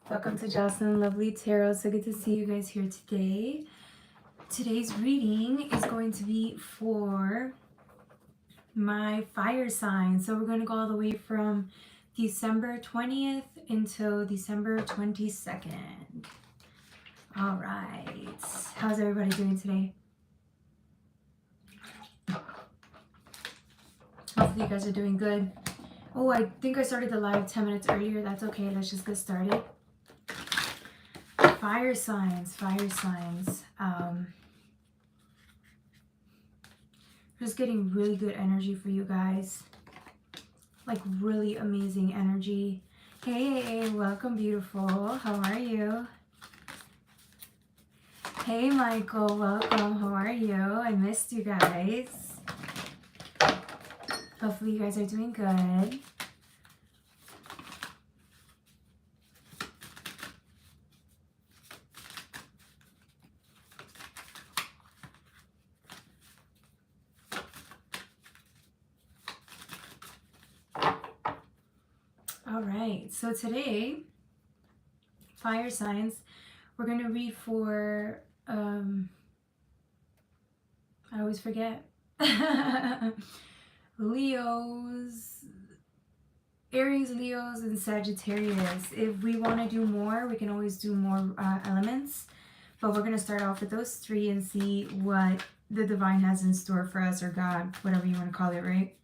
Welcome to Jocelyn Lovely Tarot. So good to see you guys here today. Today's reading is going to be for my fire sign. So we're going to go all the way from December 20th until December 22nd. All right. How's everybody doing today? Hopefully you guys are doing good. Oh, I think I started the live 10 minutes earlier. That's okay. Let's just get started. Fire signs, fire signs. Just getting really good energy for you guys. Like really amazing energy. Hey, welcome beautiful. How are you? Hey Michael, welcome. How are you? I missed you guys. Hopefully you guys are doing good. All right, so today, fire signs, we're going to read for, I always forget, Leos, Aries, Leos, and Sagittarius. If we want to do more, we can always do more elements, but we're going to start off with those three and see what the divine has in store for us, or God, whatever you want to call it, right?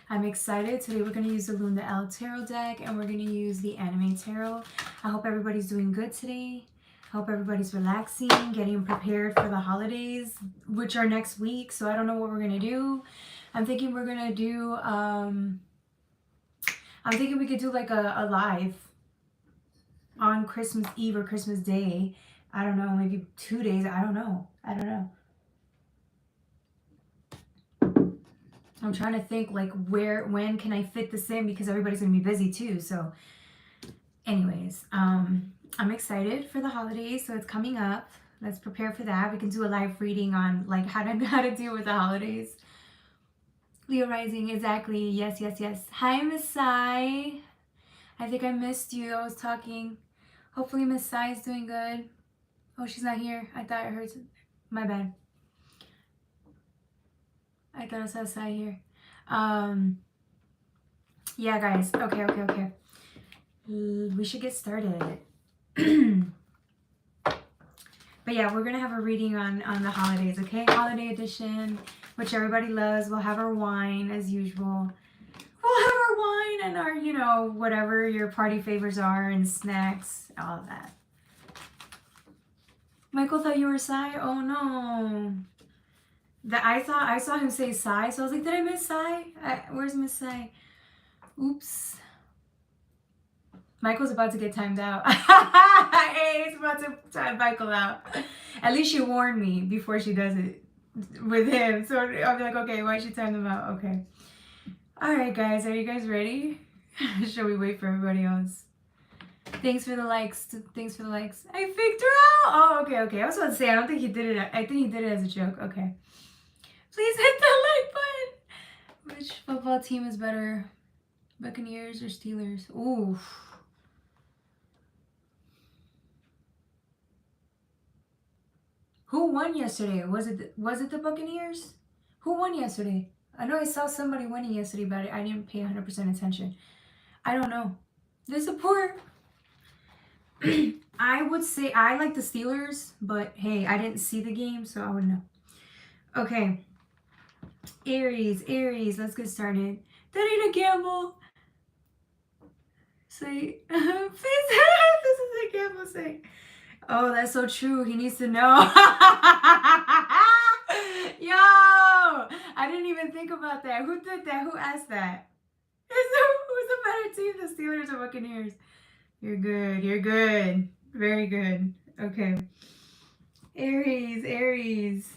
I'm excited. Today we're going to use the Luna L Tarot deck and we're going to use the Anime Tarot. I hope everybody's doing good today. I hope everybody's relaxing, getting prepared for the holidays, which are next week. So I don't know what we're going to do. I'm thinking we're going to do, I'm thinking we could do like a live on Christmas Eve or Christmas Day. I don't know, maybe 2 days. I don't know. I'm trying to think like when can I fit this in, because everybody's gonna be busy too. So anyways, I'm excited for the holidays. So it's coming up. Let's prepare for that. We can do a live reading on like how to deal with the holidays. Leo rising, exactly. Yes. Hi, Miss Sai. I think I missed you. I was talking. Hopefully Miss Sai is doing good. Oh, she's not here. I thought I heard. My bad. I thought I saw Sai here. Yeah, guys. Okay. We should get started. But yeah, we're gonna have a reading on the holidays, okay? Holiday edition, which everybody loves. We'll have our wine as usual. We'll have our wine and our, you know, whatever your party favors are, and snacks, all of that. Michael thought you were Sai. Oh no. I saw him say Sai, so I was like, did I miss Sai? Where's Miss Sai? Oops. Michael's about to get timed out. Hey, he's about to time Michael out. At least she warned me before she does it with him. So I'll be like, okay, why'd she time them out? Okay. All right, guys. Are you guys ready? Shall we wait for everybody else? Thanks for the likes. Thanks for the likes. I faked her out. Oh, okay. I was about to say, I don't think he did it. I think he did it as a joke. Okay. Please hit the like button. Which football team is better? Buccaneers or Steelers? Ooh. Who won yesterday? Was it the Buccaneers? Who won yesterday? I know I saw somebody winning yesterday, but I didn't pay 100% attention. I don't know. The support. I would say I like the Steelers, but hey, I didn't see the game, so I wouldn't know. Okay. Aries, let's get started. That ain't a gamble. Say, please, this is a gamble. Say, oh, that's so true. He needs to know. Yo, I didn't even think about that. Who did that? Who asked that? Who's a better team, the Steelers or Buccaneers? You're good. Very good. Okay. Aries.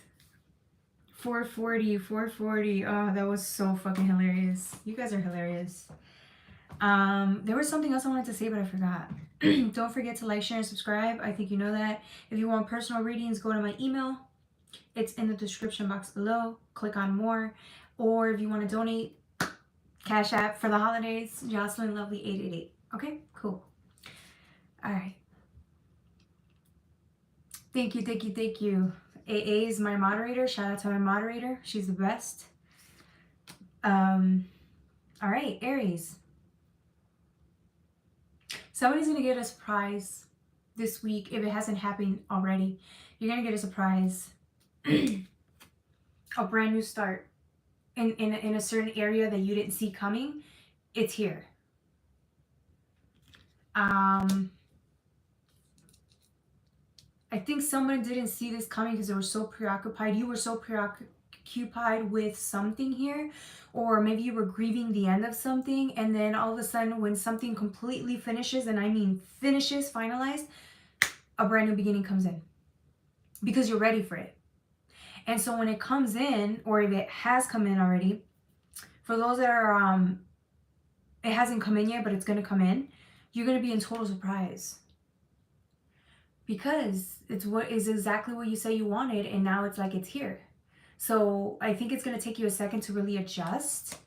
440. Oh, that was so fucking hilarious. You guys are hilarious. There was something else I wanted to say, but I forgot. Don't forget to like, share, and subscribe. I think you know that. If you want personal readings, go to my email. It's in the description box below. Click on more. Or if you want to donate, Cash App for the holidays, Jocelyn Lovely 888. Okay, cool. All right. Thank you, thank you, thank you. AA is my moderator. Shout out to my moderator. She's the best. All right, Aries. Somebody's going to get a surprise this week if it hasn't happened already. You're going to get a surprise. A brand new start in a certain area that you didn't see coming. It's here. I think someone didn't see this coming because they were so preoccupied. You were so preoccupied with something here, or maybe you were grieving the end of something, and then all of a sudden when something completely finishes, and I mean finishes, finalized, a brand new beginning comes in because you're ready for it. And so when it comes in, or if it has come in already, for those that are it hasn't come in yet but it's going to come in, you're going to be in total surprise. Because it's what is exactly what you say you wanted, and now it's like it's here. So I think it's going to take you a second to really adjust,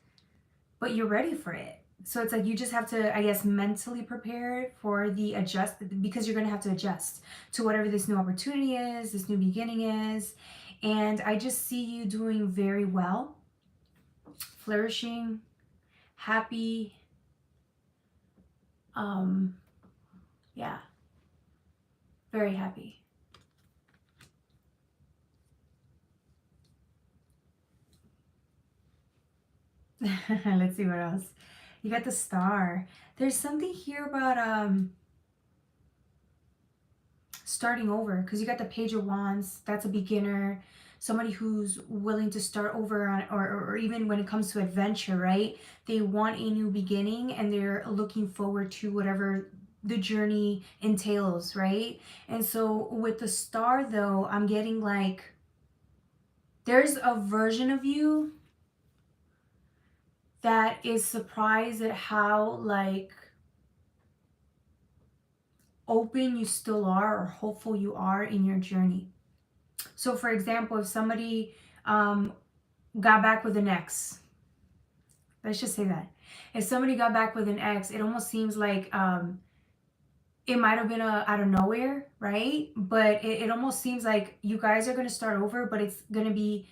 but you're ready for it. So it's like you just have to, I guess, mentally prepare for the adjust, because you're going to have to adjust to whatever this new opportunity is, this new beginning is. And I just see you doing very well, flourishing, happy. Yeah. Very happy. Let's see what else. You got the Star. There's something here about starting over, because you got the Page of Wands. That's a beginner, somebody who's willing to start over on, or even when it comes to adventure, right? They want a new beginning and they're looking forward to whatever the journey entails, right? And so with the Star though, I'm getting like there's a version of you that is surprised at how like open you still are, or hopeful you are in your journey. So for example, if somebody got back with an ex, let's just say that. If somebody got back with an ex, it almost seems like it might have been out of nowhere, right? But it almost seems like you guys are going to start over, but it's going to be,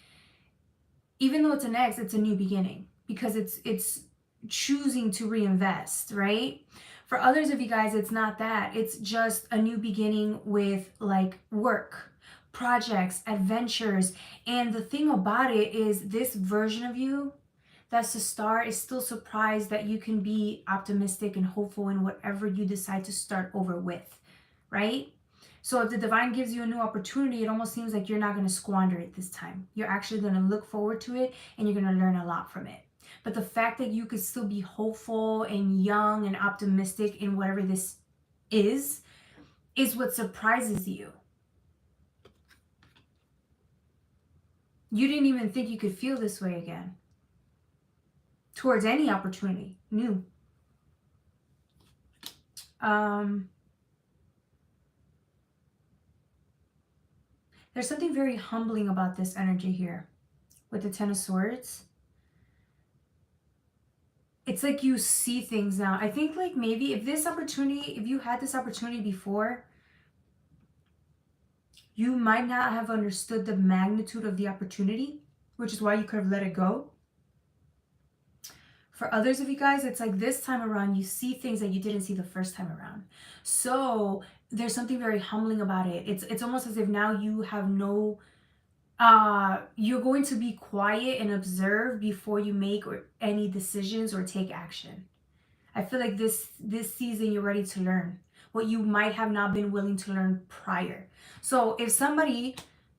even though it's an ex, it's a new beginning, because it's choosing to reinvest, right? For others of you guys, it's not that. It's just a new beginning with like work, projects, adventures. And the thing about it is this version of you, that's the Star, is still surprised that you can be optimistic and hopeful in whatever you decide to start over with, right? So if the divine gives you a new opportunity, it almost seems like you're not going to squander it this time. You're actually going to look forward to it, and you're going to learn a lot from it. But the fact that you could still be hopeful and young and optimistic in whatever this is what surprises you. You didn't even think you could feel this way again towards any opportunity new. There's something very humbling about this energy here with the Ten of Swords. It's like you see things now. I think like maybe if you had this opportunity before, you might not have understood the magnitude of the opportunity, which is why you could have let it go. For others of you guys, it's like this time around, you see things that you didn't see the first time around. So there's something very humbling about it. It's almost as if now you have no, you're going to be quiet and observe before you make any decisions or take action. I feel like this season you're ready to learn what you might have not been willing to learn prior. So if somebody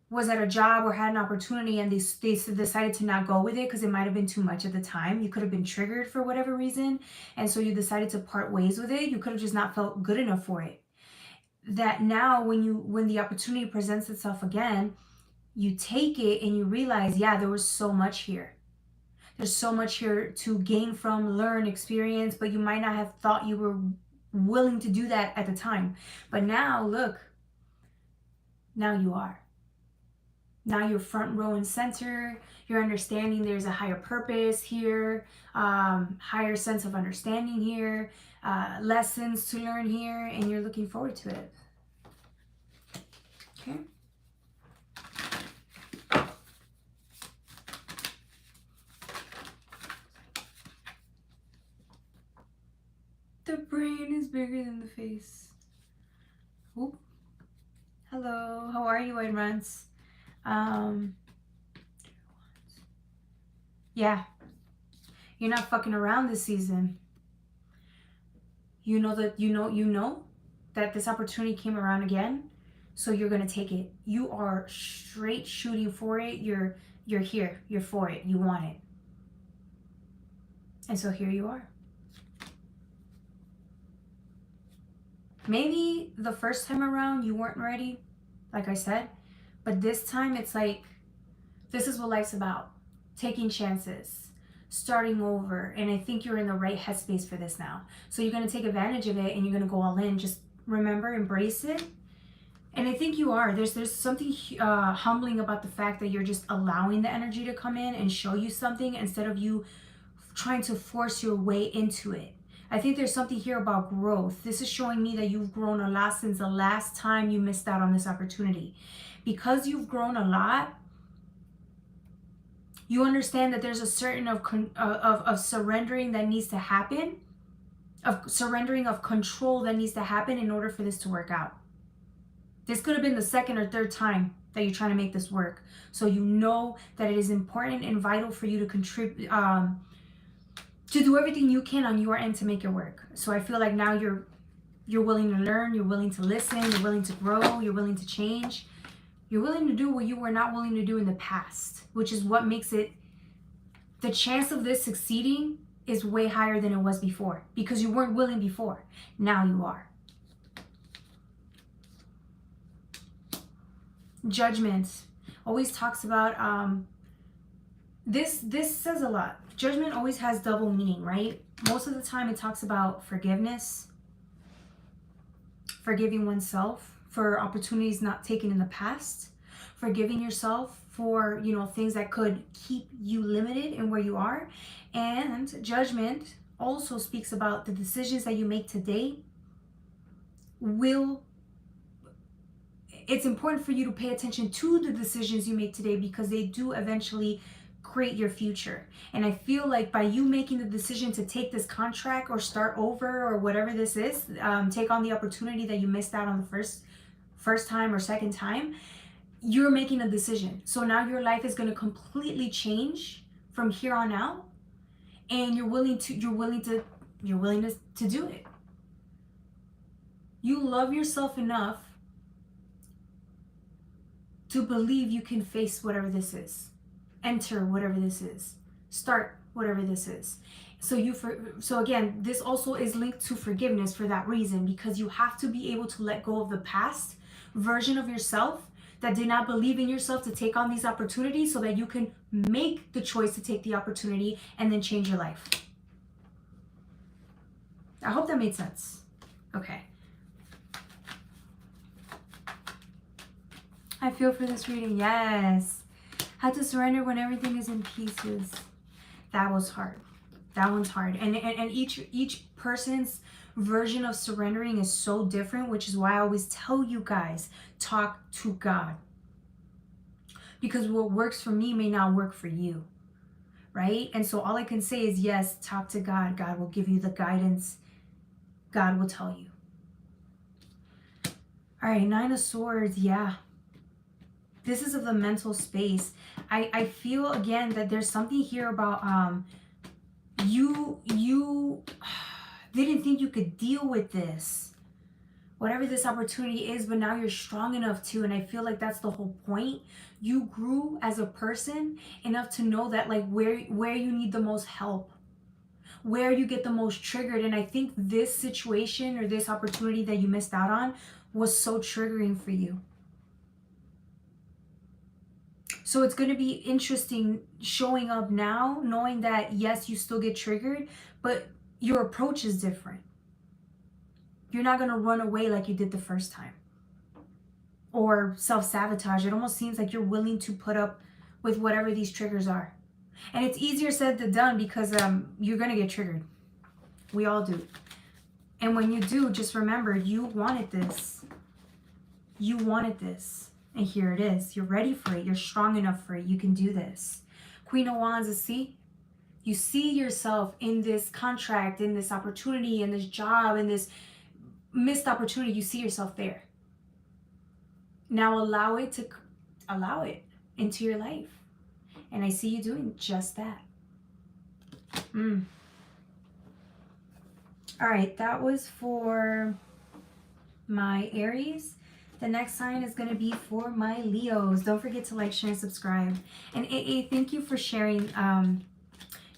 was at a job or had an opportunity and they decided to not go with it because it might have been too much at the time, you could have been triggered for whatever reason, and so you decided to part ways with it. You could have just not felt good enough for it. That now when the opportunity presents itself again, you take it and you realize, yeah, there was so much here. There's so much here to gain from, learn, experience, but you might not have thought you were willing to do that at the time. But now, look, now you are. Now you're front row and center. You're understanding there's a higher purpose here, higher sense of understanding here, lessons to learn here, and you're looking forward to it. Okay. The brain is bigger than the face. Oop. Hello, how are you, White Runs? Yeah, you're not fucking around this season. You know that this opportunity came around again, so you're gonna take it. You are straight shooting for it. You're here. You're for it. You want it, and so here you are. Maybe the first time around you weren't ready, like I said, but this time it's like, this is what life's about. Taking chances, starting over, and I think you're in the right headspace for this now. So you're going to take advantage of it and you're going to go all in. Just remember, embrace it. And I think you are. There's something humbling about the fact that you're just allowing the energy to come in and show you something instead of you trying to force your way into it. I think there's something here about growth. This is showing me that you've grown a lot since the last time you missed out on this opportunity. Because you've grown a lot, you understand that there's a certain of surrendering that needs to happen, of surrendering of control that needs to happen in order for this to work out. This could have been the second or third time that you're trying to make this work. So you know that it is important and vital for you to contribute, to do everything you can on your end to make it work. So I feel like now you're willing to learn, you're willing to listen, you're willing to grow, you're willing to change. You're willing to do what you were not willing to do in the past, which is what makes it, the chance of this succeeding is way higher than it was before, because you weren't willing before. Now you are. Judgment always talks about, this says a lot. Judgment always has double meaning, right? Most of the time it talks about forgiveness, forgiving oneself for opportunities not taken in the past, forgiving yourself for, things that could keep you limited in where you are. And judgment also speaks about the decisions that you make today it's important for you to pay attention to the decisions you make today, because they do eventually create your future. And I feel like by you making the decision to take this contract or start over or whatever this is, take on the opportunity that you missed out on the first time or second time, you're making a decision. So now your life is going to completely change from here on out, and you're willing to do it. You love yourself enough to believe you can face whatever this is, enter whatever this is, start whatever this is. So again, this also is linked to forgiveness for that reason, because you have to be able to let go of the past version of yourself that did not believe in yourself to take on these opportunities, so that you can make the choice to take the opportunity and then change your life. I hope that made sense. Okay. I feel for this reading. Yes. How to surrender when everything is in pieces. That was hard. That one's hard. And each person's version of surrendering is so different, which is why I always tell you guys, talk to God. Because what works for me may not work for you. Right? And so all I can say is, yes, talk to God. God will give you the guidance. God will tell you. All right, 9 of Swords. Yeah. This is of the mental space. I feel again that there's something here about you didn't think you could deal with this, whatever this opportunity is, but now you're strong enough to, and I feel like that's the whole point. You grew as a person enough to know that, like, where you need the most help, where you get the most triggered. And I think this situation or this opportunity that you missed out on was so triggering for you. So it's going to be interesting showing up now, knowing that, yes, you still get triggered, but your approach is different. You're not going to run away like you did the first time. Or or self-sabotage. It almost seems like you're willing to put up with whatever these triggers are. And it's easier said than done because you're going to get triggered. We all do. And when you do, just remember, you wanted this. You wanted this. And here it is. You're ready for it. You're strong enough for it. You can do this. Queen of Wands is see. You see yourself in this contract, in this opportunity, in this job, in this missed opportunity. You see yourself there. Now allow it into your life. And I see you doing just that. All right, that was for my Aries. The next sign is going to be for my Leos. Don't forget to like, share, and subscribe. And AA, thank you for sharing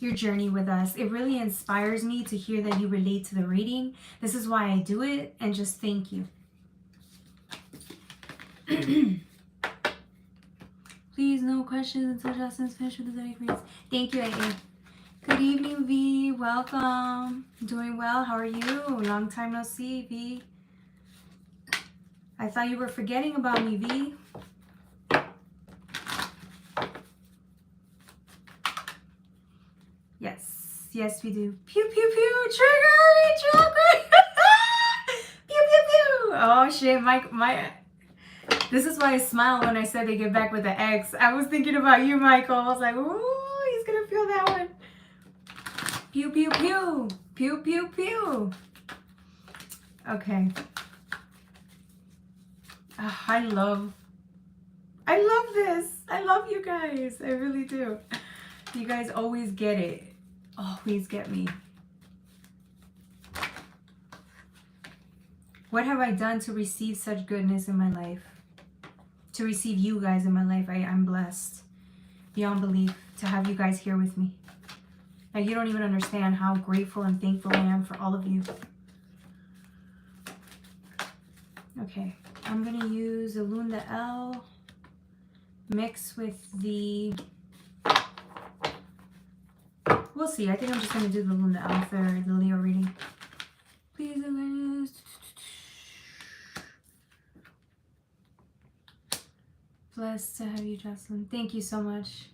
your journey with us. It really inspires me to hear that you relate to the reading. This is why I do it, and just thank you. Please, no questions until Justin's finished with the zodiac reads. Thank you, AA. Good evening, V. Welcome. Doing well. How are you? Long time no see, V. I thought you were forgetting about me, V. Yes. Yes, we do. Pew, pew, pew. Trigger! Pew, pew, pew. Oh, shit. This is why I smile when I said they get back with the X. I was thinking about you, Michael. I was like, ooh, he's going to feel that one. Pew, pew, pew. Pew, pew, pew. Okay. I love this. I love you guys. I really do. You guys always get it. Always get me. What have I done to receive such goodness in my life? To receive you guys in my life. I'm blessed beyond belief to have you guys here with me. Like, you don't even understand how grateful and thankful I am for all of you. Okay, I'm going to use the Lune, the L, mix with the... We'll see. I think I'm just going to do the Lune, the L for the Leo reading. Please, blessed to have you, Jocelyn. Thank you so much.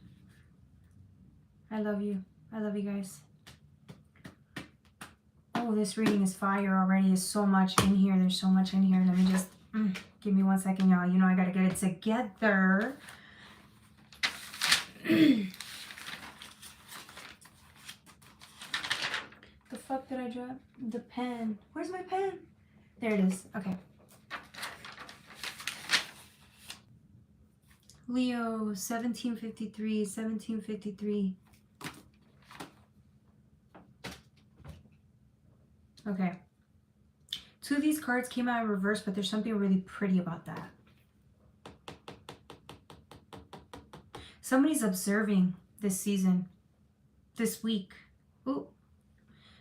I love you. I love you guys. Oh, this reading is fire already. There's so much in here. There's so much in here. Let me just give me 1 second, y'all. You know I gotta get it together. The fuck did I drop? The pen. Where's my pen? There it is. Okay. Leo, 1753, 1753. Okay. 2 of these cards came out in reverse, but there's something really pretty about that. Somebody's observing this season, this week. Ooh.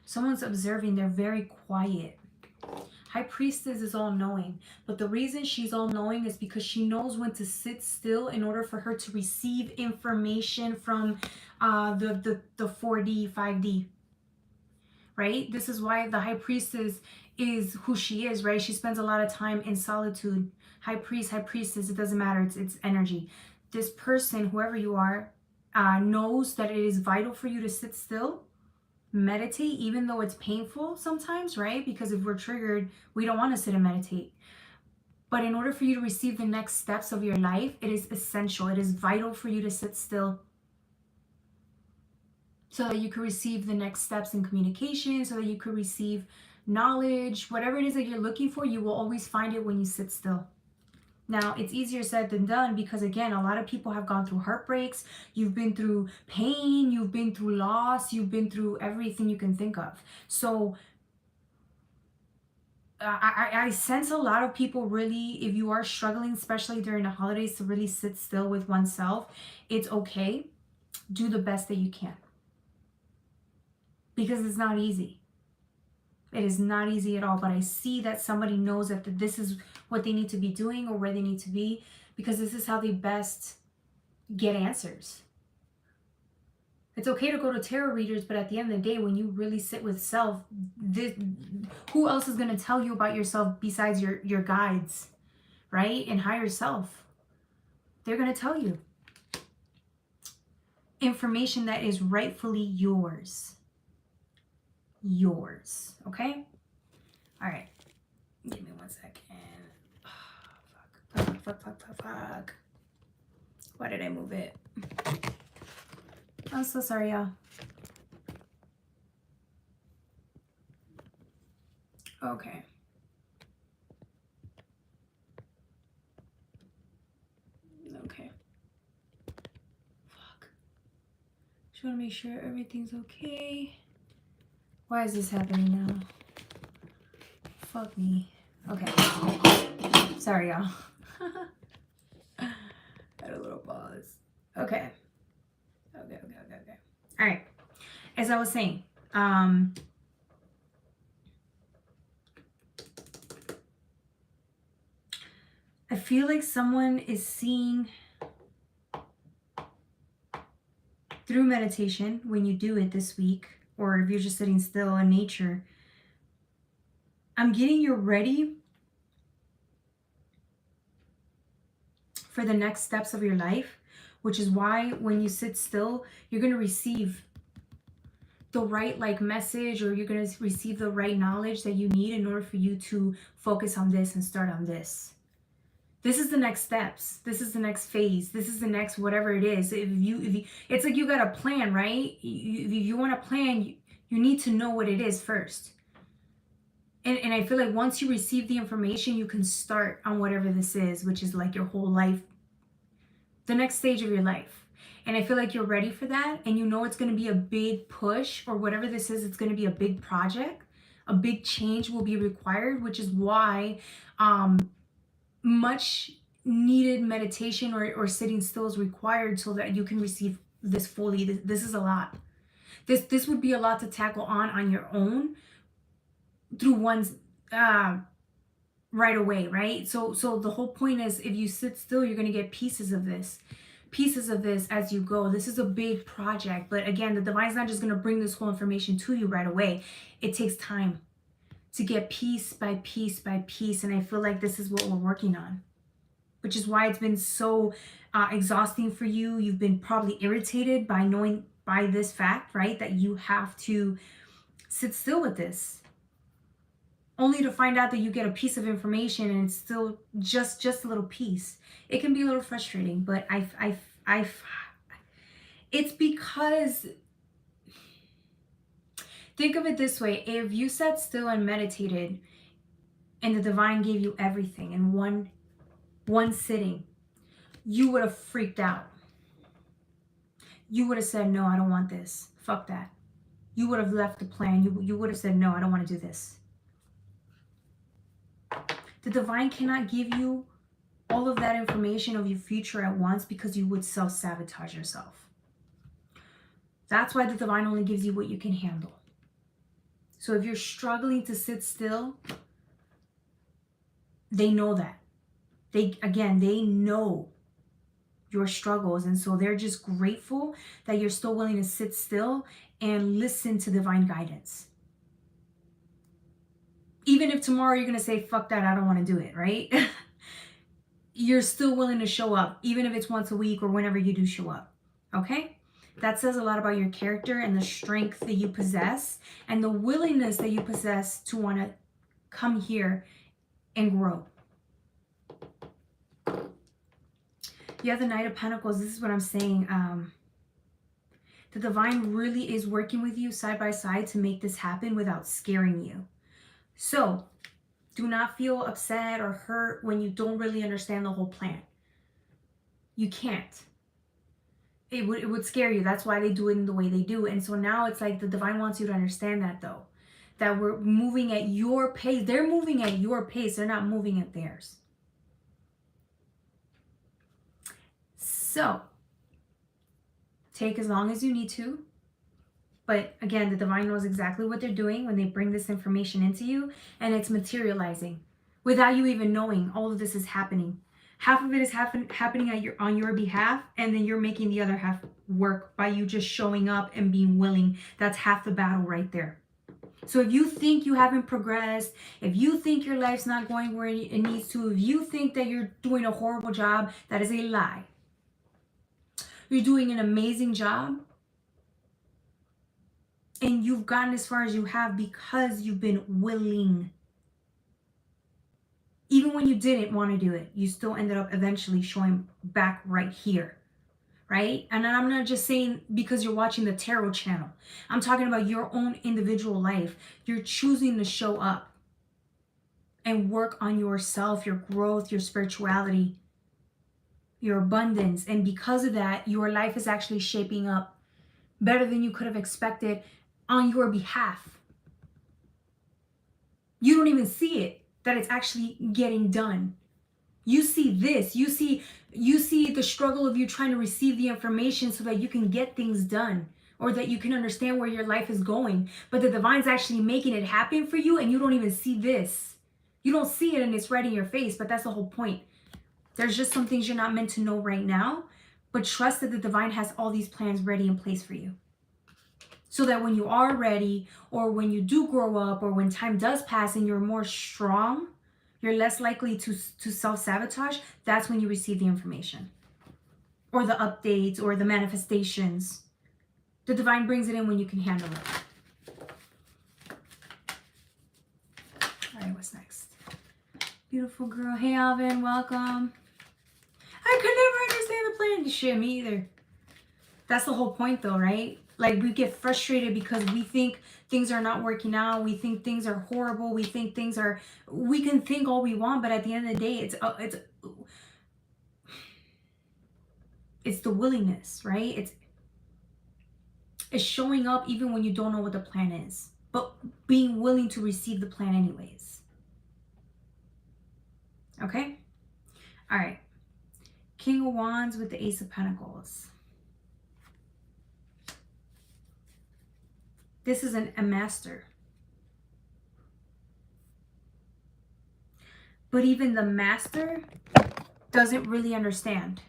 Someone's observing. They're very quiet. High Priestess is all-knowing, but the reason she's all-knowing is because she knows when to sit still in order for her to receive information from the 4D, 5D. Right? This is why the High Priestess is who she is, right? She spends a lot of time in solitude. High Priest, High Priestess, it doesn't matter. It's energy. This person, whoever you are, knows that it is vital for you to sit still, meditate, even though it's painful sometimes, right? Because if we're triggered, we don't want to sit and meditate. But in order for you to receive the next steps of your life, it is essential. It is vital for you to sit still, so that you could receive the next steps in communication, so that you could receive knowledge. Whatever it is that you're looking for, you will always find it when you sit still. Now, it's easier said than done because, again, a lot of people have gone through heartbreaks. You've been through pain. You've been through loss. You've been through everything you can think of. So I sense a lot of people really, if you are struggling, especially during the holidays, to really sit still with oneself, it's okay. Do the best that you can. Because it's not easy. It is not easy at all. But I see that somebody knows that this is what they need to be doing or where they need to be, because this is how they best get answers. It's okay to go to tarot readers, but at the end of the day, when you really sit with self, who else is going to tell you about yourself besides your guides, right? And higher self. They're going to tell you information that is rightfully yours. Yours. Okay? All right. Give me 1 second. Oh, fuck. Why did I move it? I'm so sorry, y'all. Okay. Okay. Fuck. Just want to make sure everything's okay. Why is this happening now? Fuck me. Okay. Sorry, y'all. Had a little pause. Okay. Okay. All right. As I was saying, I feel like someone is seeing through meditation when you do it this week, or if you're just sitting still in nature. I'm getting you ready for the next steps of your life, which is why when you sit still, you're going to receive the right message, or you're going to receive the right knowledge that you need in order for you to focus on this and start on this. This is the next steps. This is the next phase. This is the next whatever it is. If you it's like you got a plan, right? If you want a plan, you need to know what it is first. And I feel like once you receive the information, you can start on whatever this is, which is like your whole life, the next stage of your life. And I feel like you're ready for that. And you know it's going to be a big push, or whatever this is, it's going to be a big project. A big change will be required, which is why much needed meditation or sitting still is required so that you can receive this fully. This is a lot. This would be a lot to tackle on your own through one's right away, right? So the whole point is, if you sit still, you're going to get pieces of this as you go. This is a big project, but again, the divine's not just going to bring this whole information to you right away. It takes time to get piece by piece by piece, and I feel like this is what we're working on, which is why it's been so exhausting for you. You've been probably irritated by knowing by this fact, right, that you have to sit still with this, only to find out that you get a piece of information and it's still just a little piece. It can be a little frustrating, but it's because, think of it this way: if you sat still and meditated and the divine gave you everything in one sitting, you would have freaked out. You would have said, no, I don't want this. Fuck that. You would have left the plan. You would have said, no, I don't want to do this. The divine cannot give you all of that information of your future at once, because you would self-sabotage yourself. That's why the divine only gives you what you can handle. So if you're struggling to sit still, they know that. They know your struggles, and so they're just grateful that you're still willing to sit still and listen to divine guidance. Even if tomorrow you're going to say, fuck that, I don't want to do it, right? You're still willing to show up, even if it's once a week or whenever you do show up, okay? That says a lot about your character and the strength that you possess and the willingness that you possess to want to come here and grow. You have the Knight of Pentacles. This is what I'm saying. The divine really is working with you side by side to make this happen without scaring you. So do not feel upset or hurt when you don't really understand the whole plan. You can't. It would scare you. That's why they do it in the way they do. And so now it's like the divine wants you to understand that, though. That we're moving at your pace. They're moving at your pace. They're not moving at theirs. So take as long as you need to. But again, the divine knows exactly what they're doing when they bring this information into you, and it's materializing without you even knowing. All of this is happening. Half of it is happening on your behalf, and then you're making the other half work by you just showing up and being willing. That's half the battle right there. So if you think you haven't progressed, if you think your life's not going where it needs to, if you think that you're doing a horrible job, that is a lie. You're doing an amazing job. And you've gotten as far as you have because you've been willing. Even when you didn't want to do it, you still ended up eventually showing back right here. Right? And I'm not just saying because you're watching the tarot channel. I'm talking about your own individual life. You're choosing to show up and work on yourself, your growth, your spirituality, your abundance. And because of that, your life is actually shaping up better than you could have expected on your behalf. You don't even see it, that it's actually getting done. You see this, you see the struggle of you trying to receive the information so that you can get things done or that you can understand where your life is going. But the divine's actually making it happen for you and you don't even see this. You don't see it and it's right in your face, but that's the whole point. There's just some things you're not meant to know right now, but trust that the divine has all these plans ready in place for you. So that when you are ready or when you do grow up or when time does pass and you're more strong, you're less likely to self-sabotage. That's when you receive the information or the updates or the manifestations. The divine brings it in when you can handle it. All right, what's next? Beautiful girl. Hey, Alvin, welcome. I could never understand the plan. Shit, me either. That's the whole point though, right? Like we get frustrated because we think things are not working out. We think things are horrible. We think things are, we can think all we want, but at the end of the day, it's the willingness, right? It's showing up even when you don't know what the plan is, but being willing to receive the plan anyways. Okay? All right. King of Wands with the Ace of Pentacles. This is a master. But even the master doesn't really understand.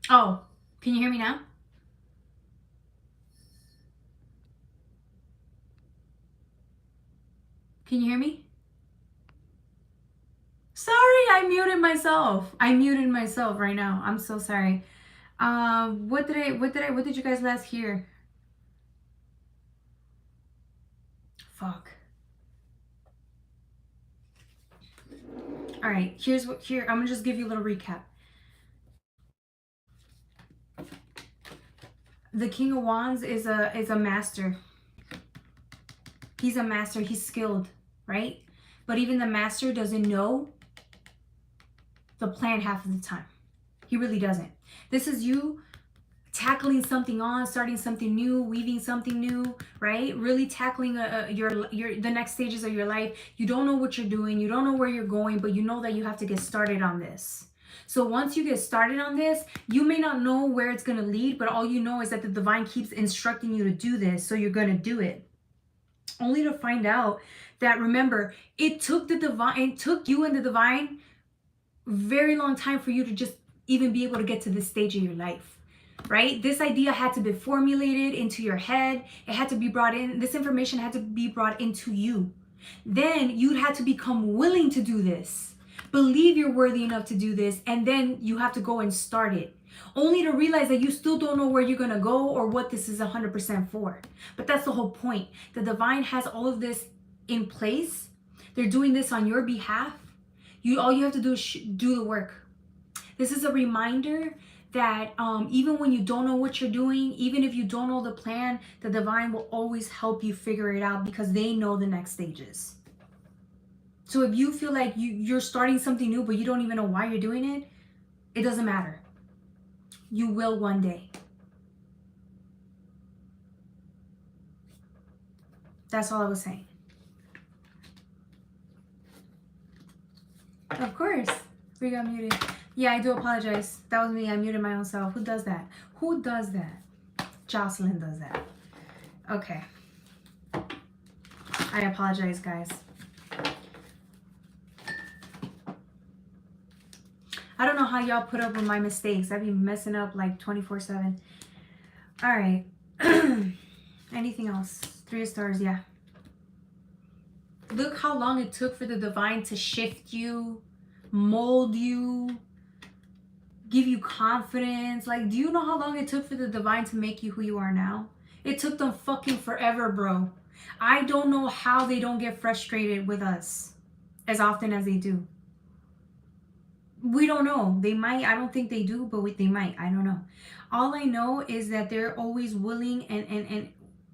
Oh, can you hear me now? Can you hear me? Sorry, I muted myself. I muted myself right now. I'm so sorry. What did you guys last hear? Fuck. All right, here, I'm gonna just give you a little recap. The King of Wands is a master. He's a master, he's skilled, right? But even the master doesn't know the plan half of the time. He really doesn't. This is you tackling something on, starting something new, weaving something new, right? Really tackling the next stages of your life. You don't know what you're doing, you don't know where you're going, but you know that you have to get started on this. So once you get started on this, you may not know where it's going to lead, but all you know is that the divine keeps instructing you to do this, so you're going to do it. Only to find out that, remember, it took you and the divine very long time for you to just even be able to get to this stage of your life, right? This idea had to be formulated into your head. It had to be brought in. This information had to be brought into you. Then you'd have to become willing to do this, believe you're worthy enough to do this, and then you have to go and start it, only to realize that you still don't know where you're going to go or what this is 100% for. But that's the whole point. The divine has all of this in place. They're doing this on your behalf. All you have to do is do the work. This is a reminder that even when you don't know what you're doing, even if you don't know the plan, the divine will always help you figure it out because they know the next stages. So if you feel like you're starting something new, but you don't even know why you're doing it, it doesn't matter. You will one day. That's all I was saying. Of course. We got muted. Yeah, I do apologize. That was me. I muted my own self. Who does that? Who does that? Jocelyn does that. Okay. I apologize, guys. I don't know how y'all put up with my mistakes. I be messing up like 24/7. All right. Anything else? 3 stars, yeah. Look how long it took for the divine to shift you, mold you, give you confidence. Like, do you know how long it took for the divine to make you who you are now? It took them fucking forever, bro. I don't know how they don't get frustrated with us as often as they do. We don't know. They might. I don't think they do, but they might. I don't know. All I know is that they're always willing and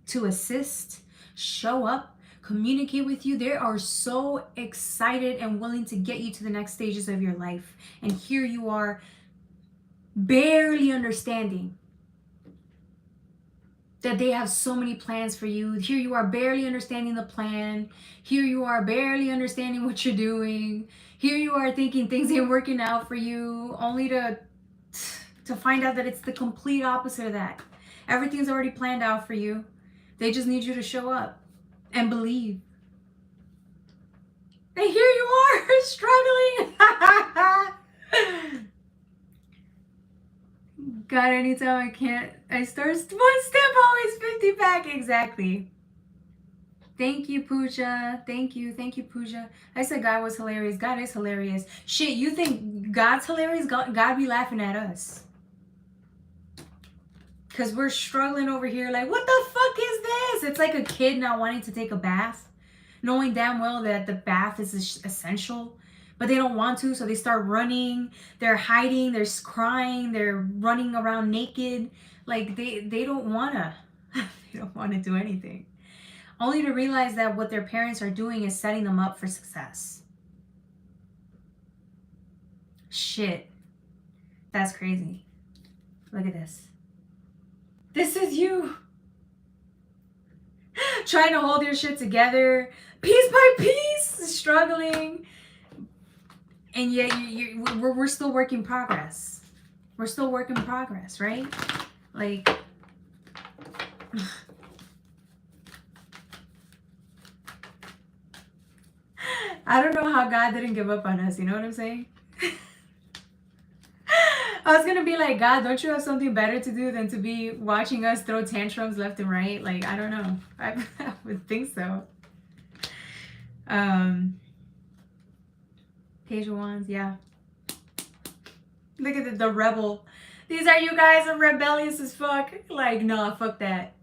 to assist, show up, communicate with you. They are so excited and willing to get you to the next stages of your life. And here you are, barely understanding that they have so many plans for you. Here you are, barely understanding the plan. Here you are, barely understanding what you're doing. Here you are thinking things ain't working out for you, only to find out that it's the complete opposite of that. Everything's already planned out for you. They just need you to show up and believe. And here you are, struggling. God, anytime I start one step, always 50 back. Exactly. Thank you, Pooja. Thank you, Pooja. I said God was hilarious. God is hilarious. Shit, you think God's hilarious? God be laughing at us. Because we're struggling over here like, what the fuck is this? It's like a kid not wanting to take a bath, knowing damn well that the bath is essential, but they don't want to, so they start running. They're hiding. They're crying. They're running around naked. Like, they don't want to. They don't want to do anything. Only to realize that what their parents are doing is setting them up for success. Shit. That's crazy. Look at this. This is you. Trying to hold your shit together. Piece by piece. Struggling. And yet we're still work in progress. We're still work in progress, right? Like... I don't know how God didn't give up on us. You know what I'm saying? I was gonna be like, God, don't you have something better to do than to be watching us throw tantrums left and right? Like, I don't know. I would think so. Page of Wands, yeah. Look at the rebel. These are you guys are rebellious as fuck. Like, nah, fuck that.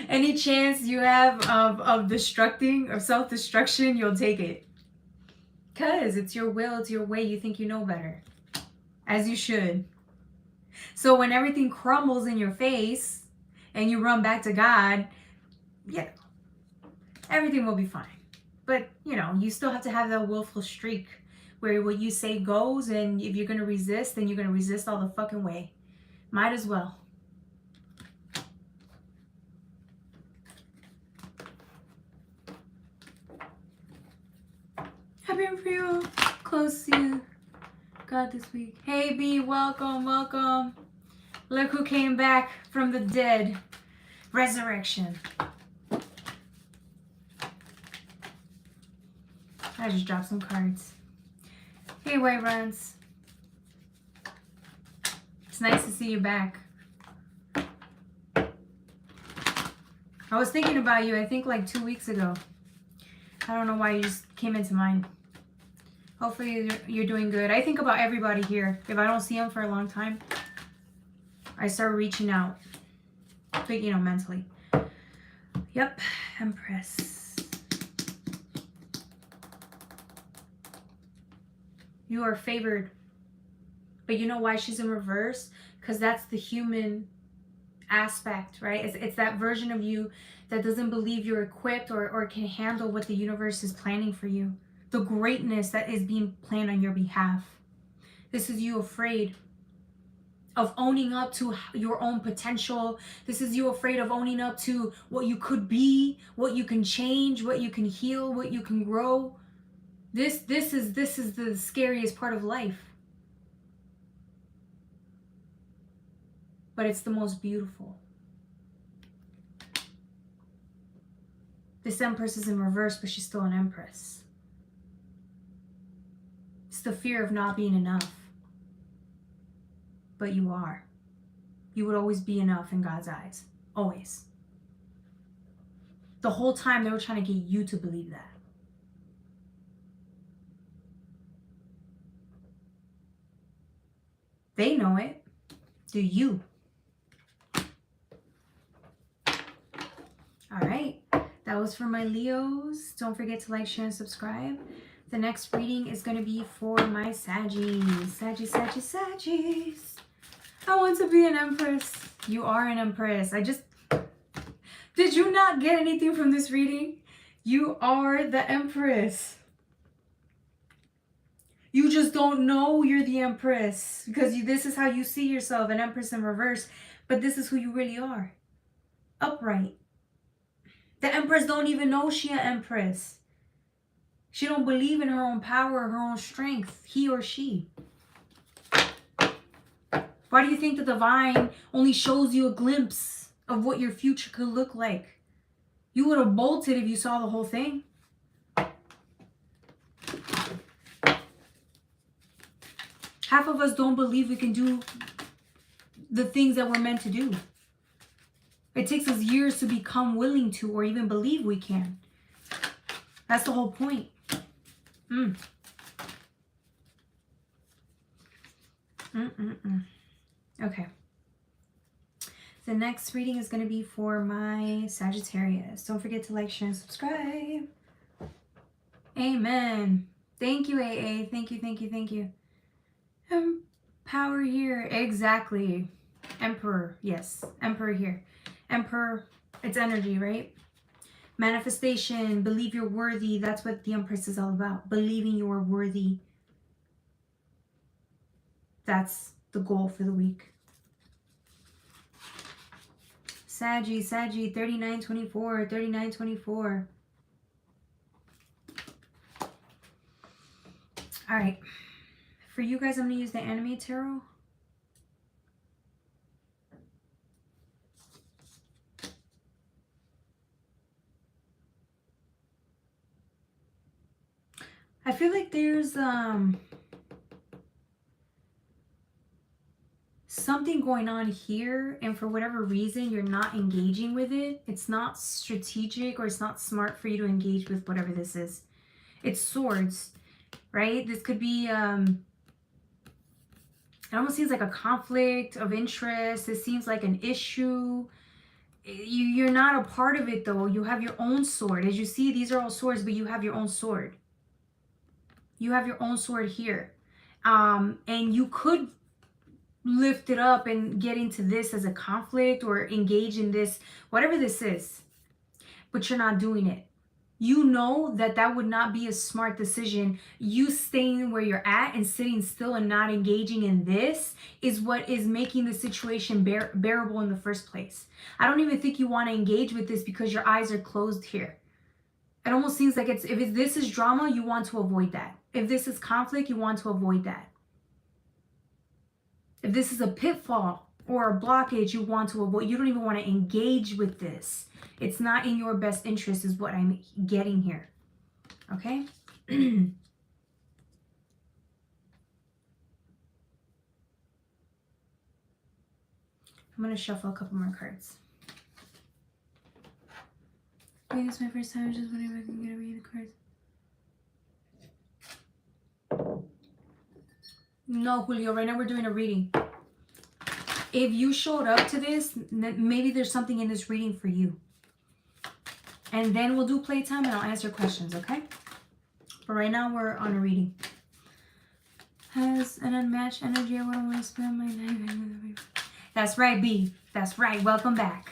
Any chance you have of destructing, of self-destruction, you'll take it. Because it's your will, it's your way. You think you know better. As you should. So when everything crumbles in your face and you run back to God, yeah, everything will be fine. But, you know, you still have to have that willful streak where what you say goes, and if you're going to resist, then you're going to resist all the fucking way. Might as well. I've been real close to you, God, this week. Hey, B, welcome, welcome. Look who came back from the dead. Resurrection. I just dropped some cards. Hey, White Runs. It's nice to see you back. I was thinking about you, I think like 2 weeks ago. I don't know why you just came into mind. Hopefully you're doing good. I think about everybody here. If I don't see them for a long time, I start reaching out. But, you know, mentally. Yep, Empress. You are favored. But you know why she's in reverse? Because that's the human aspect, right? It's that version of you that doesn't believe you're equipped or can handle what the universe is planning for you. The greatness that is being planned on your behalf. This is you afraid of owning up to your own potential. This is you afraid of owning up to what you could be, what you can change, what you can heal, what you can grow. This is the scariest part of life. But it's the most beautiful. This Empress is in reverse, but she's still an Empress. It's the fear of not being enough. But you are. You would always be enough in God's eyes. Always. The whole time they were trying to get you to believe that. They know it. Do you? All right. That was for my Leos. Don't forget to like, share, and subscribe. The next reading is going to be for my Saggies. Saggies. I want to be an Empress. You are an Empress. Did you not get anything from this reading? You are the Empress. You just don't know you're the Empress because this is how you see yourself, an Empress in reverse. But this is who you really are. Upright. The Empress don't even know she an Empress. She don't believe in her own power, her own strength, he or she. Why do you think the divine only shows you a glimpse of what your future could look like? You would have bolted if you saw the whole thing. Half of us don't believe we can do the things that we're meant to do. It takes us years to become willing to or even believe we can. That's the whole point. Okay. The next reading is going to be for my Sagittarius. Don't forget to like, share, and subscribe. Amen. Thank you, AA. Thank you. Power here. Exactly. Emperor. Yes. Emperor here. Emperor. It's energy, right? Manifestation. Believe you're worthy. That's what the Empress is all about. Believing you are worthy. That's the goal for the week. Saggy, 3924, 3924. All right. For you guys, I'm going to use the Anime Tarot. I feel like there's something going on here, and for whatever reason you're not engaging with it. It's not strategic, or it's not smart for you to engage with whatever this is. It's swords, right? This could be it almost seems like a conflict of interest. It seems like an issue. You're not a part of it though. You have your own sword. As you see, these are all swords, but you have your own sword. You have your own sword here. And you could lift it up and get into this as a conflict, or engage in this, whatever this is, but you're not doing it. You know that that would not be a smart decision. You staying where you're at and sitting still and not engaging in this is what is making the situation bearable in the first place. I don't even think you want to engage with this because your eyes are closed here. It almost seems like if this is drama, you want to avoid that. If this is conflict, you want to avoid that. If this is a pitfall or a blockage, you want to avoid. You don't even want to engage with this. It's not in your best interest is what I'm getting here. Okay? I'm going to shuffle a couple more cards. Okay, this is my first time. I was just wondering if I can get to read the cards. No, Julio. Right now we're doing a reading. If you showed up to this, maybe there's something in this reading for you. And then we'll do playtime and I'll answer questions, okay? But right now we're on a reading. Has an unmatched energy. I wouldn't want to spend my night. That's right, B. That's right. Welcome back.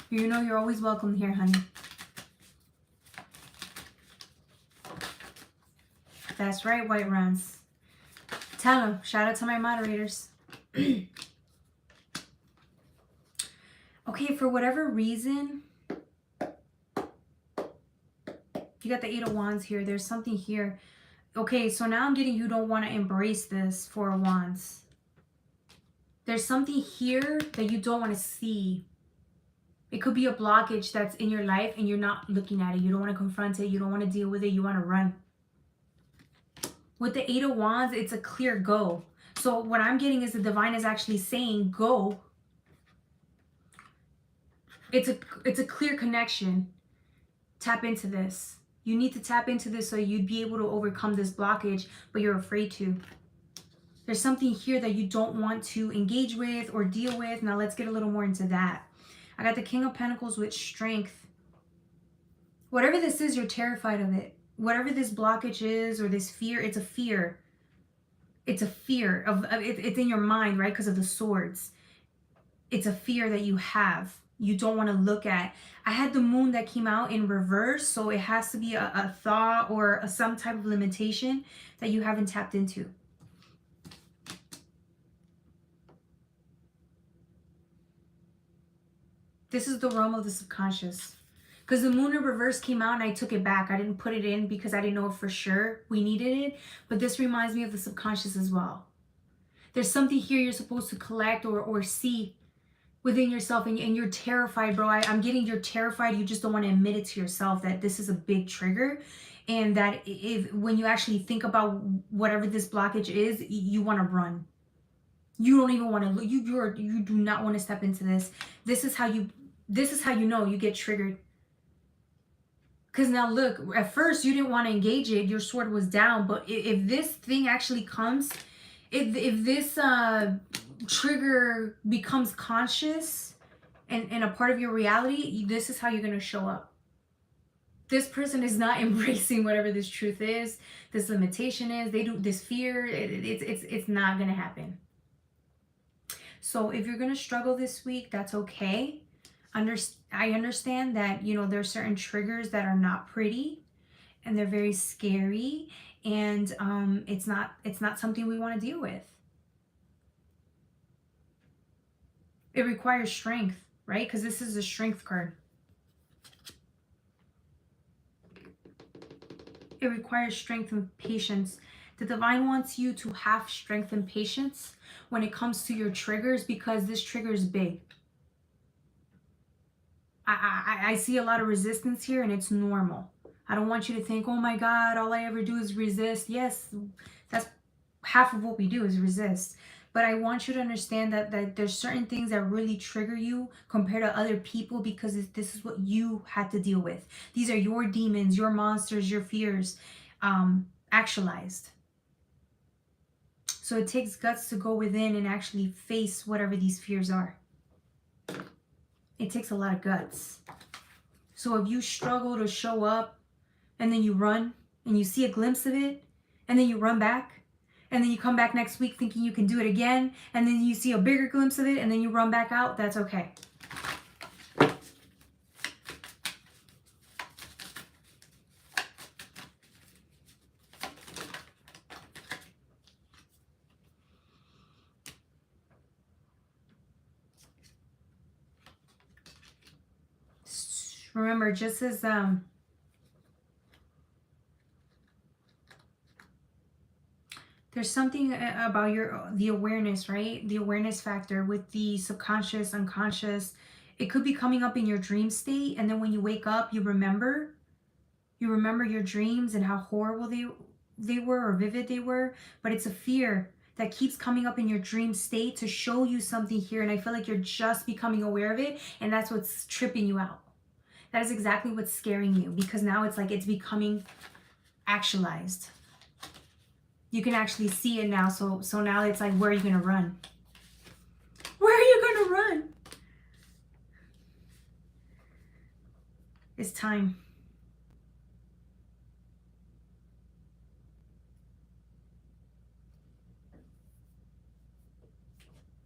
You know you're always welcome here, honey. That's right, White Runs. Tell them. Shout out to my moderators. Okay, for whatever reason, you got the Eight of Wands here. There's something here. Okay, so now I'm getting you don't want to embrace this Four of Wands. There's something here that you don't want to see. It could be a blockage that's in your life and you're not looking at it. You don't want to confront it. You don't want to deal with it. You want to run. With the Eight of Wands, it's a clear go. So what I'm getting is the divine is actually saying go. It's a clear connection. Tap into this. You need to tap into this so you'd be able to overcome this blockage, but you're afraid to. There's something here that you don't want to engage with or deal with. Now let's get a little more into that. I got the King of Pentacles with strength. Whatever this is, you're terrified of it. Whatever this blockage is or this fear, it's a fear. It's a fear of it's in your mind, right? Because of the swords. It's a fear that you have. You don't want to look at. I had the moon that came out in reverse, so it has to be a thought or some type of limitation that you haven't tapped into. This is the realm of the subconscious. Because the moon in reverse came out and I took it back. I didn't put it in because I didn't know for sure we needed it. But this reminds me of the subconscious as well. There's something here you're supposed to collect or see within yourself, and you're terrified, bro. I'm getting you're terrified. You just don't want to admit it to yourself that this is a big trigger, and that if when you actually think about whatever this blockage is, you want to run. You don't even want to look. You do not want to step into this. This is how you know you get triggered. Because now look, at first you didn't want to engage it. Your sword was down, but if this thing actually comes, if this trigger becomes conscious and a part of your reality, this is how you're going to show up. This person is not embracing whatever this truth is, this limitation is. They do this fear. It's not going to happen. So if you're going to struggle this week, that's okay. I understand that, you know, there are certain triggers that are not pretty and they're very scary, and it's not something we want to deal with. It requires strength, right? Because this is a strength card. It requires strength and patience. The divine wants you to have strength and patience when it comes to your triggers, because this trigger is big. I see a lot of resistance here, and it's normal. I don't want you to think, oh my God, all I ever do is resist. Yes, that's half of what we do is resist. But I want you to understand that there's certain things that really trigger you compared to other people, because this is what you had to deal with. These are your demons, your monsters, your fears, actualized. So it takes guts to go within and actually face whatever these fears are. It takes a lot of guts. So if you struggle to show up and then you run and you see a glimpse of it and then you run back, and then you come back next week thinking you can do it again, and then you see a bigger glimpse of it, and then you run back out, that's okay. Remember, just as there's something about the awareness, right? The awareness factor with the subconscious, unconscious. It could be coming up in your dream state, and then when you wake up, you remember your dreams and how horrible they were or vivid they were. But it's a fear that keeps coming up in your dream state to show you something here, and I feel like you're just becoming aware of it, and that's what's tripping you out. That is exactly what's scaring you, because now it's like it's becoming actualized. You can actually see it now. So now it's like, where are you going to run? Where are you going to run? It's time.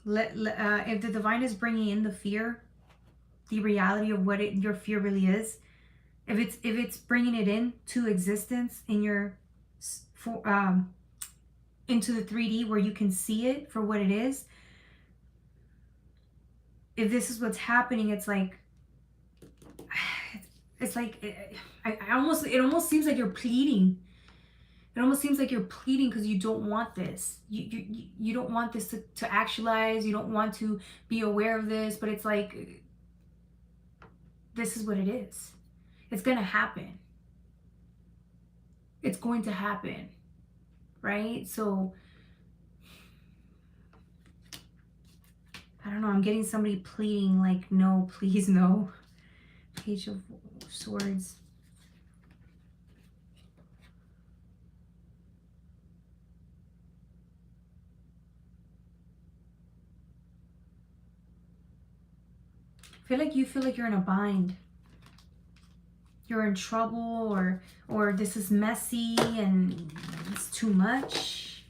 If the divine is bringing in the fear, the reality of what your fear really is, if it's bringing it into existence in your into the 3D where you can see it for what it is, if this is what's happening, it's like it almost seems like you're pleading. It almost seems like you're pleading because you don't want this. You don't want this to actualize. You don't want to be aware of this, but it's like, this is what it is. It's going to happen. It's going to happen, right? So, I don't know. I'm getting somebody pleading like, no, please, no. Page of Swords. I feel like you're in a bind. You're in trouble, or this is messy and it's too much.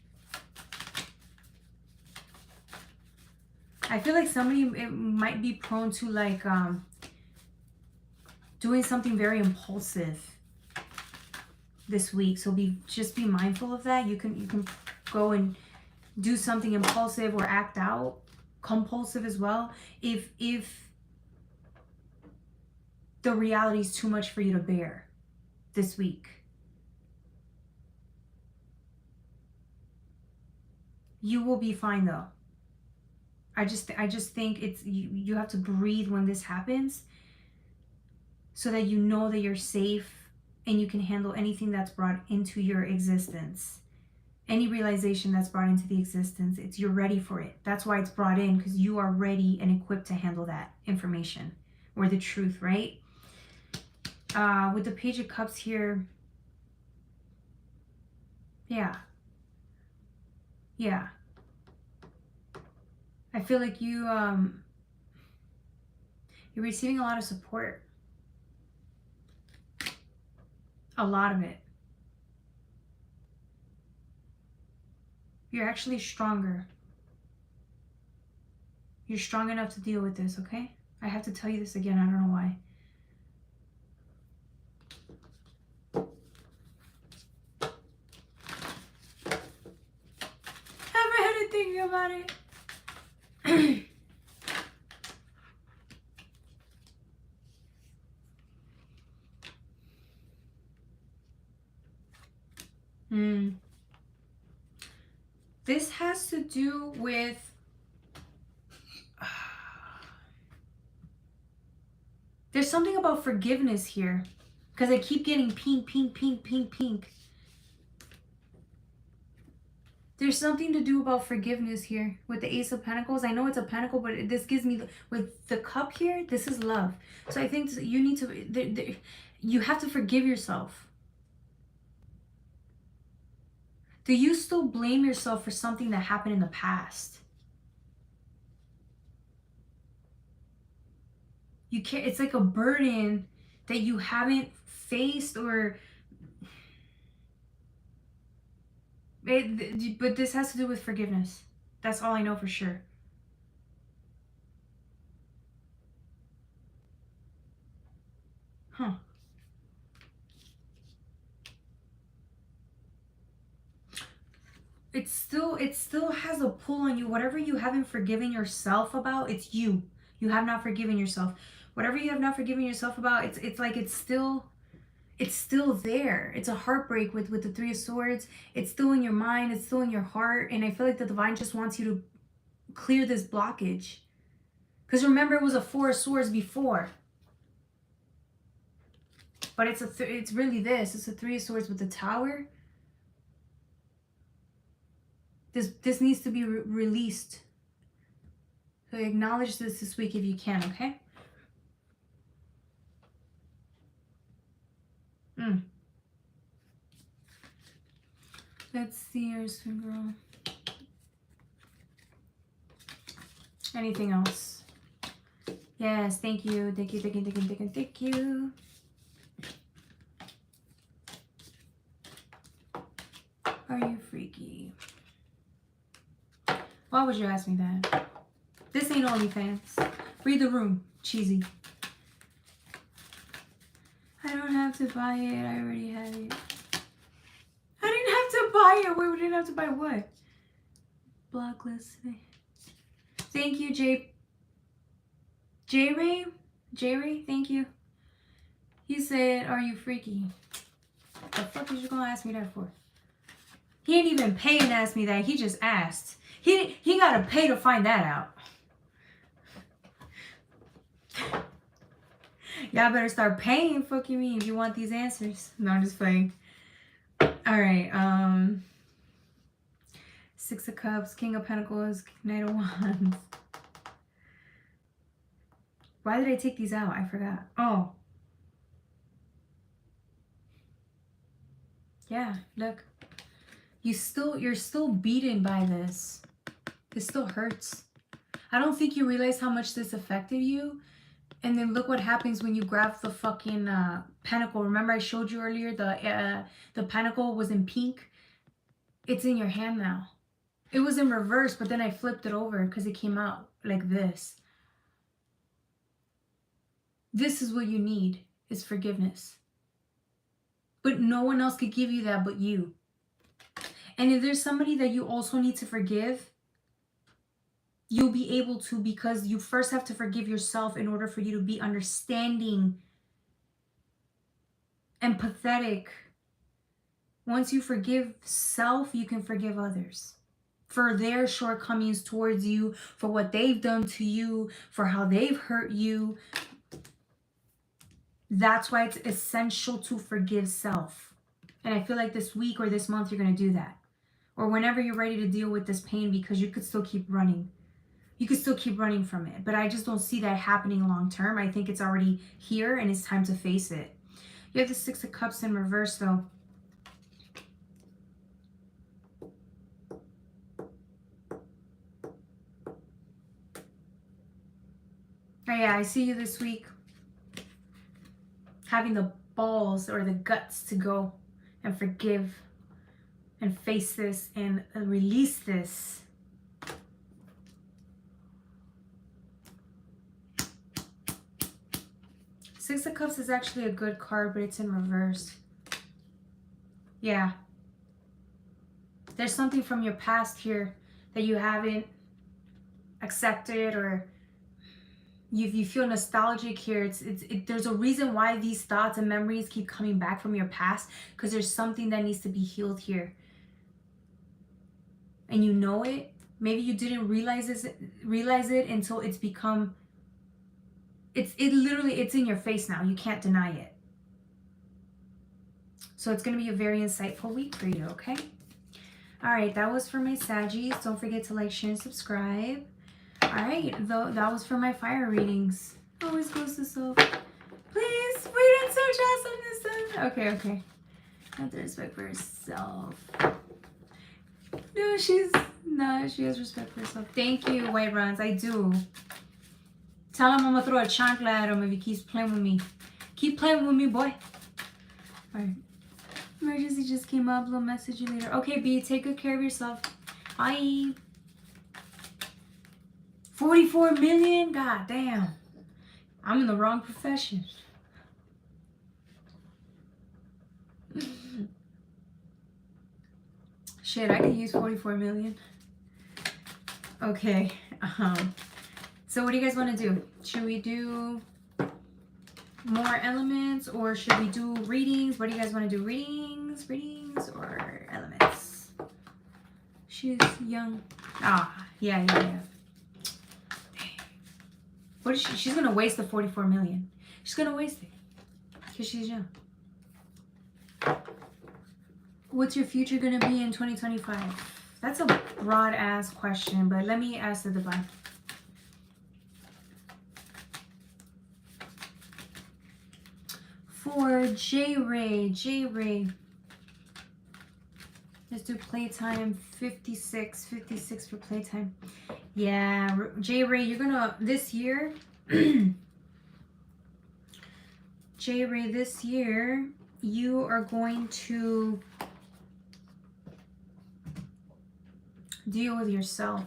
I feel like somebody might be prone to like doing something very impulsive this week. So just be mindful of that. You can go and do something impulsive or act out compulsive as well if the reality is too much for you to bear this week. You will be fine though. I just think it's you have to breathe when this happens, so that you know that you're safe and you can handle anything that's brought into your existence. Any realization that's brought into the existence, you're ready for it. That's why it's brought in, because you are ready and equipped to handle that information or the truth, right? With the Page of Cups here, yeah. I feel like you're receiving a lot of support. A lot of it. You're actually stronger. You're strong enough to deal with this, okay? I have to tell you this again. I don't know why. Have I had to think about it? This has to do with there's something about forgiveness here, because I keep getting pink. There's something to do about forgiveness here with the Ace of Pentacles. I know it's a pentacle, but this gives me, with the cup here, this is love. So I think you need to, you have to forgive yourself. Do you still blame yourself for something that happened in the past? You can't, it's like a burden that you haven't faced, or but this has to do with forgiveness. That's all I know for sure. Huh. It still has a pull on you. Whatever you haven't forgiven yourself about, it's you. You have not forgiven yourself. Whatever you have not forgiven yourself about, it's like it's still there. It's a heartbreak with the Three of Swords. It's still in your mind, it's still in your heart, and I feel like the divine just wants you to clear this blockage. Because remember, it was a Four of Swords before. But it's really this. It's a Three of Swords with the Tower. This needs to be released. So acknowledge this week if you can, okay? Let's see, Aries girl. Anything else? Yes, thank you. Thank you, thank you, thank you, thank you, thank you. Are you freaky? Why would you ask me that? This ain't OnlyFans. Read the room. Cheesy. I don't have to buy it. I already have it. I didn't have to buy it. Wait, we didn't have to buy what? Blocklist. Thank you, J-Ray, thank you. He said, are you freaky? The fuck is you gonna ask me that for? He ain't even pay and ask me that. He just asked. He gotta pay to find that out. Y'all better start paying, fucking me, if you want these answers. No, I'm just playing. Alright, Six of Cups, King of Pentacles, Knight of Wands. Why did I take these out? I forgot. Oh. Yeah, look. You're still beaten by this. This still hurts. I don't think you realize how much this affected you. And then look what happens when you grab the fucking pentacle. Remember I showed you earlier the pentacle was in pink? It's in your hand now. It was in reverse, but then I flipped it over because it came out like this. This is what you need, is forgiveness. But no one else could give you that but you. And if there's somebody that you also need to forgive, you'll be able to, because you first have to forgive yourself in order for you to be understanding, empathetic. Once you forgive self, you can forgive others for their shortcomings towards you, for what they've done to you, for how they've hurt you. That's why it's essential to forgive self. And I feel like this week or this month, you're going to do that. Or whenever you're ready to deal with this pain, because you could still keep running. You could still keep running from it. But I just don't see that happening long term. I think it's already here and it's time to face it. You have the Six of Cups in reverse though. Oh yeah, I see you this week having the balls or the guts to go and forgive and face this and release this. Six of Cups is actually a good card, but it's in reverse. Yeah. There's something from your past here that you haven't accepted, or you feel nostalgic here. There's a reason why these thoughts and memories keep coming back from your past, because there's something that needs to be healed here. And you know it. Maybe you didn't realize it until it's become, it's in your face now. You can't deny it. So it's going to be a very insightful week for you, okay? All right, that was for my Saggies. Don't forget to like, share, and subscribe. All right, that was for my fire readings. Always goes to self. Please, we did so awesome this time. Okay, okay. Have the respect for herself. No, she has respect for herself. Thank you, White Runs. I do. Tell him I'm gonna throw a chancla at him if he keeps playing with me. Keep playing with me, boy. Alright. Emergency just came up. We'll message you later. Okay, B, take good care of yourself. Bye. 44 million? God damn. I'm in the wrong profession. Shit, I could use 44 million. Okay. So what do you guys want to do? Should we do more elements or should we do readings? What do you guys want to do? Readings or elements? She's young. Ah, yeah. Dang. What is she? She's going to waste the 44 million. She's going to waste it because she's young. What's your future going to be in 2025? That's a broad ass question, but let me ask the divine. For J-Ray. Let's do Playtime. 56 for Playtime. Yeah, J-Ray, you're gonna, this year, J-Ray, this year, you are going to deal with yourself.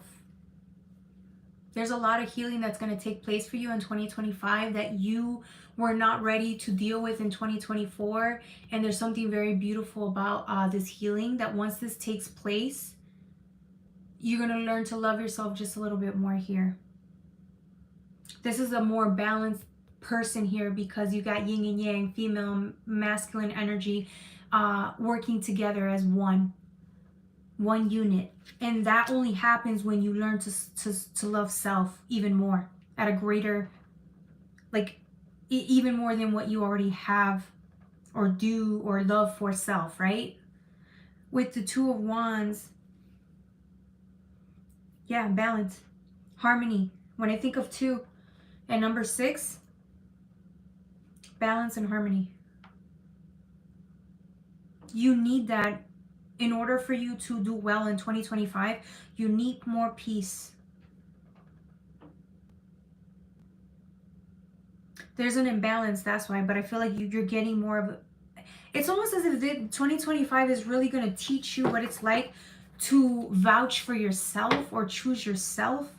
There's a lot of healing that's going to take place for you in 2025 that you were not ready to deal with in 2024. And there's something very beautiful about this healing that once this takes place, you're going to learn to love yourself just a little bit more here. This is a more balanced person here because you got yin and yang, female, masculine energy working together as one unit. And that only happens when you learn to love self even more at a greater, like even more than what you already have or do or love for self, right? With the Two of Wands, yeah, balance, harmony. When I think of 2 and number 6, balance and harmony. You need that. In order for you to do well in 2025, you need more peace. There's an imbalance, that's why, but I feel like you're getting more of it's almost as if 2025 is really going to teach you what it's like to vouch for yourself or choose yourself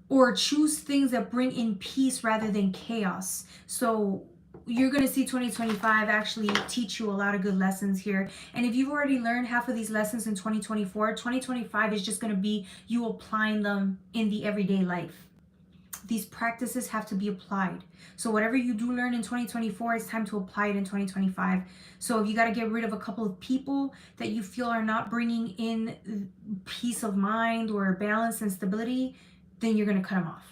or choose things that bring in peace rather than chaos. So you're going to see 2025 actually teach you a lot of good lessons here. And if you've already learned half of these lessons in 2024, 2025 is just going to be you applying them in the everyday life. These practices have to be applied. So whatever you do learn in 2024, it's time to apply it in 2025. So if you got to get rid of a couple of people that you feel are not bringing in peace of mind or balance and stability, then you're going to cut them off.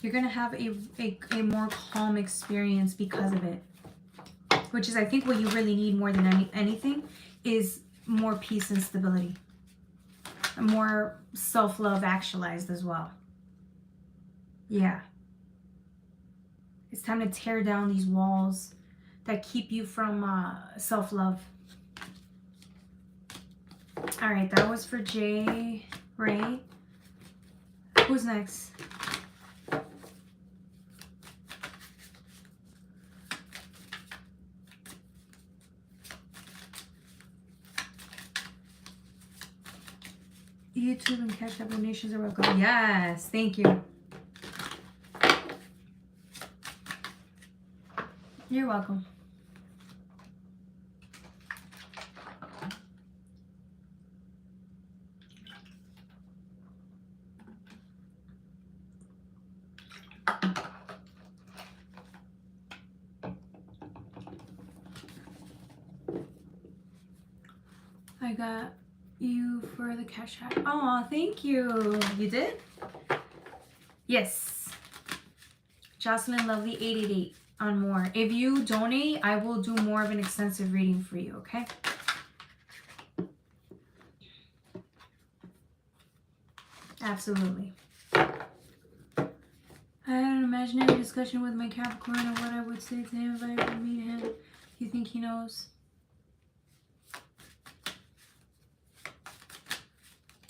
You're going to have a more calm experience because of it. Which is, I think, what you really need more than anything is more peace and stability. And more self-love actualized as well. Yeah. It's time to tear down these walls that keep you from self-love. All right, that was for J. Ray. Who's next? YouTube and Cash App donations are welcome. Yes, thank you. You're welcome. I got you for the Cash App. Oh, thank you. You did? Yes. Jocelyn Lovely 888 on more. If you donate, I will do more of an extensive reading for you, okay? Absolutely. I had an imaginary discussion with my Capricorn on what I would say to him if I ever meet him. Do you think he knows?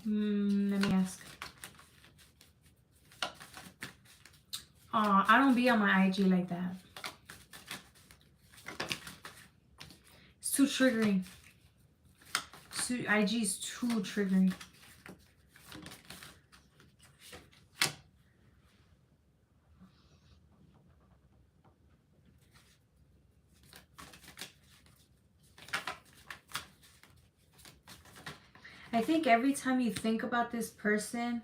Let me ask. I don't be on my IG like that. It's too triggering. IG is too triggering. I think every time you think about this person,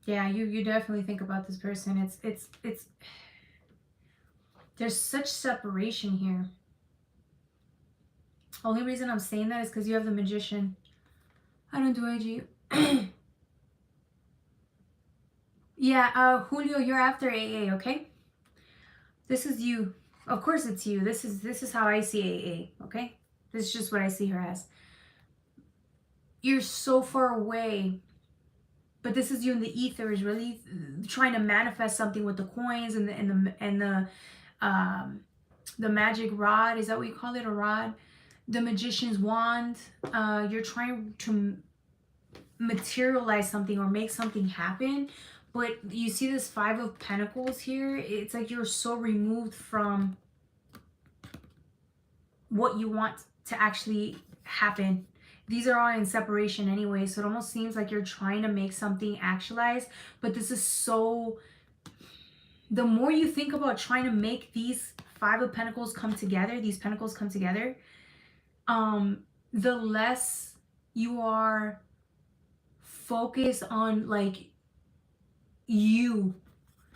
yeah, you definitely think about this person. It's there's such separation here. Only reason I'm saying that is because you have the Magician. I don't do IG. Yeah, Julio, you're after AA, okay? This is you. Of course it's you. This is how I see AA, okay? This is just what I see her as. You're so far away, but this is you in the ether, is really trying to manifest something with the coins and the magic rod. Is that what you call it? A rod? The Magician's wand. You're trying to materialize something or make something happen. But you see this Five of Pentacles here? It's like you're so removed from what you want to actually happen. These are all in separation anyway, so it almost seems like you're trying to make something actualize. But this is so... The more you think about trying to make these Five of Pentacles come together, these Pentacles come together, the less you are focused on like you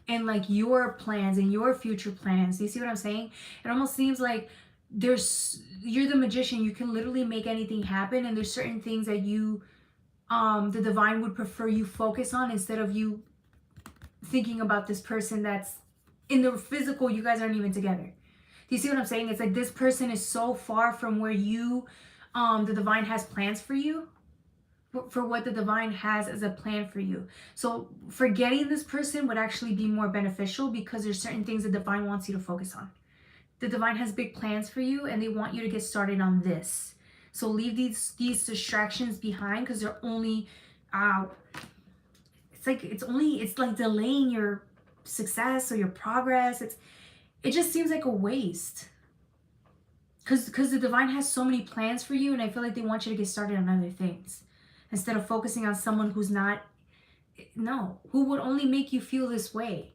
and like your plans and your future plans. You see what I'm saying? It almost seems like you're the Magician. You can literally make anything happen, and there's certain things that you the divine would prefer you focus on instead of you thinking about this person that's in the physical. You guys aren't even together. Do you see what I'm saying? It's like this person is so far from where you the divine has plans for you, for what the divine has as a plan for you. So forgetting this person would actually be more beneficial, because there's certain things the divine wants you to focus on. The divine has big plans for you, and they want you to get started on this. So leave these distractions behind, because they're only it's like delaying your success or your progress. It just seems like a waste, because the divine has so many plans for you, and I feel like they want you to get started on other things instead of focusing on someone who's not, who would only make you feel this way.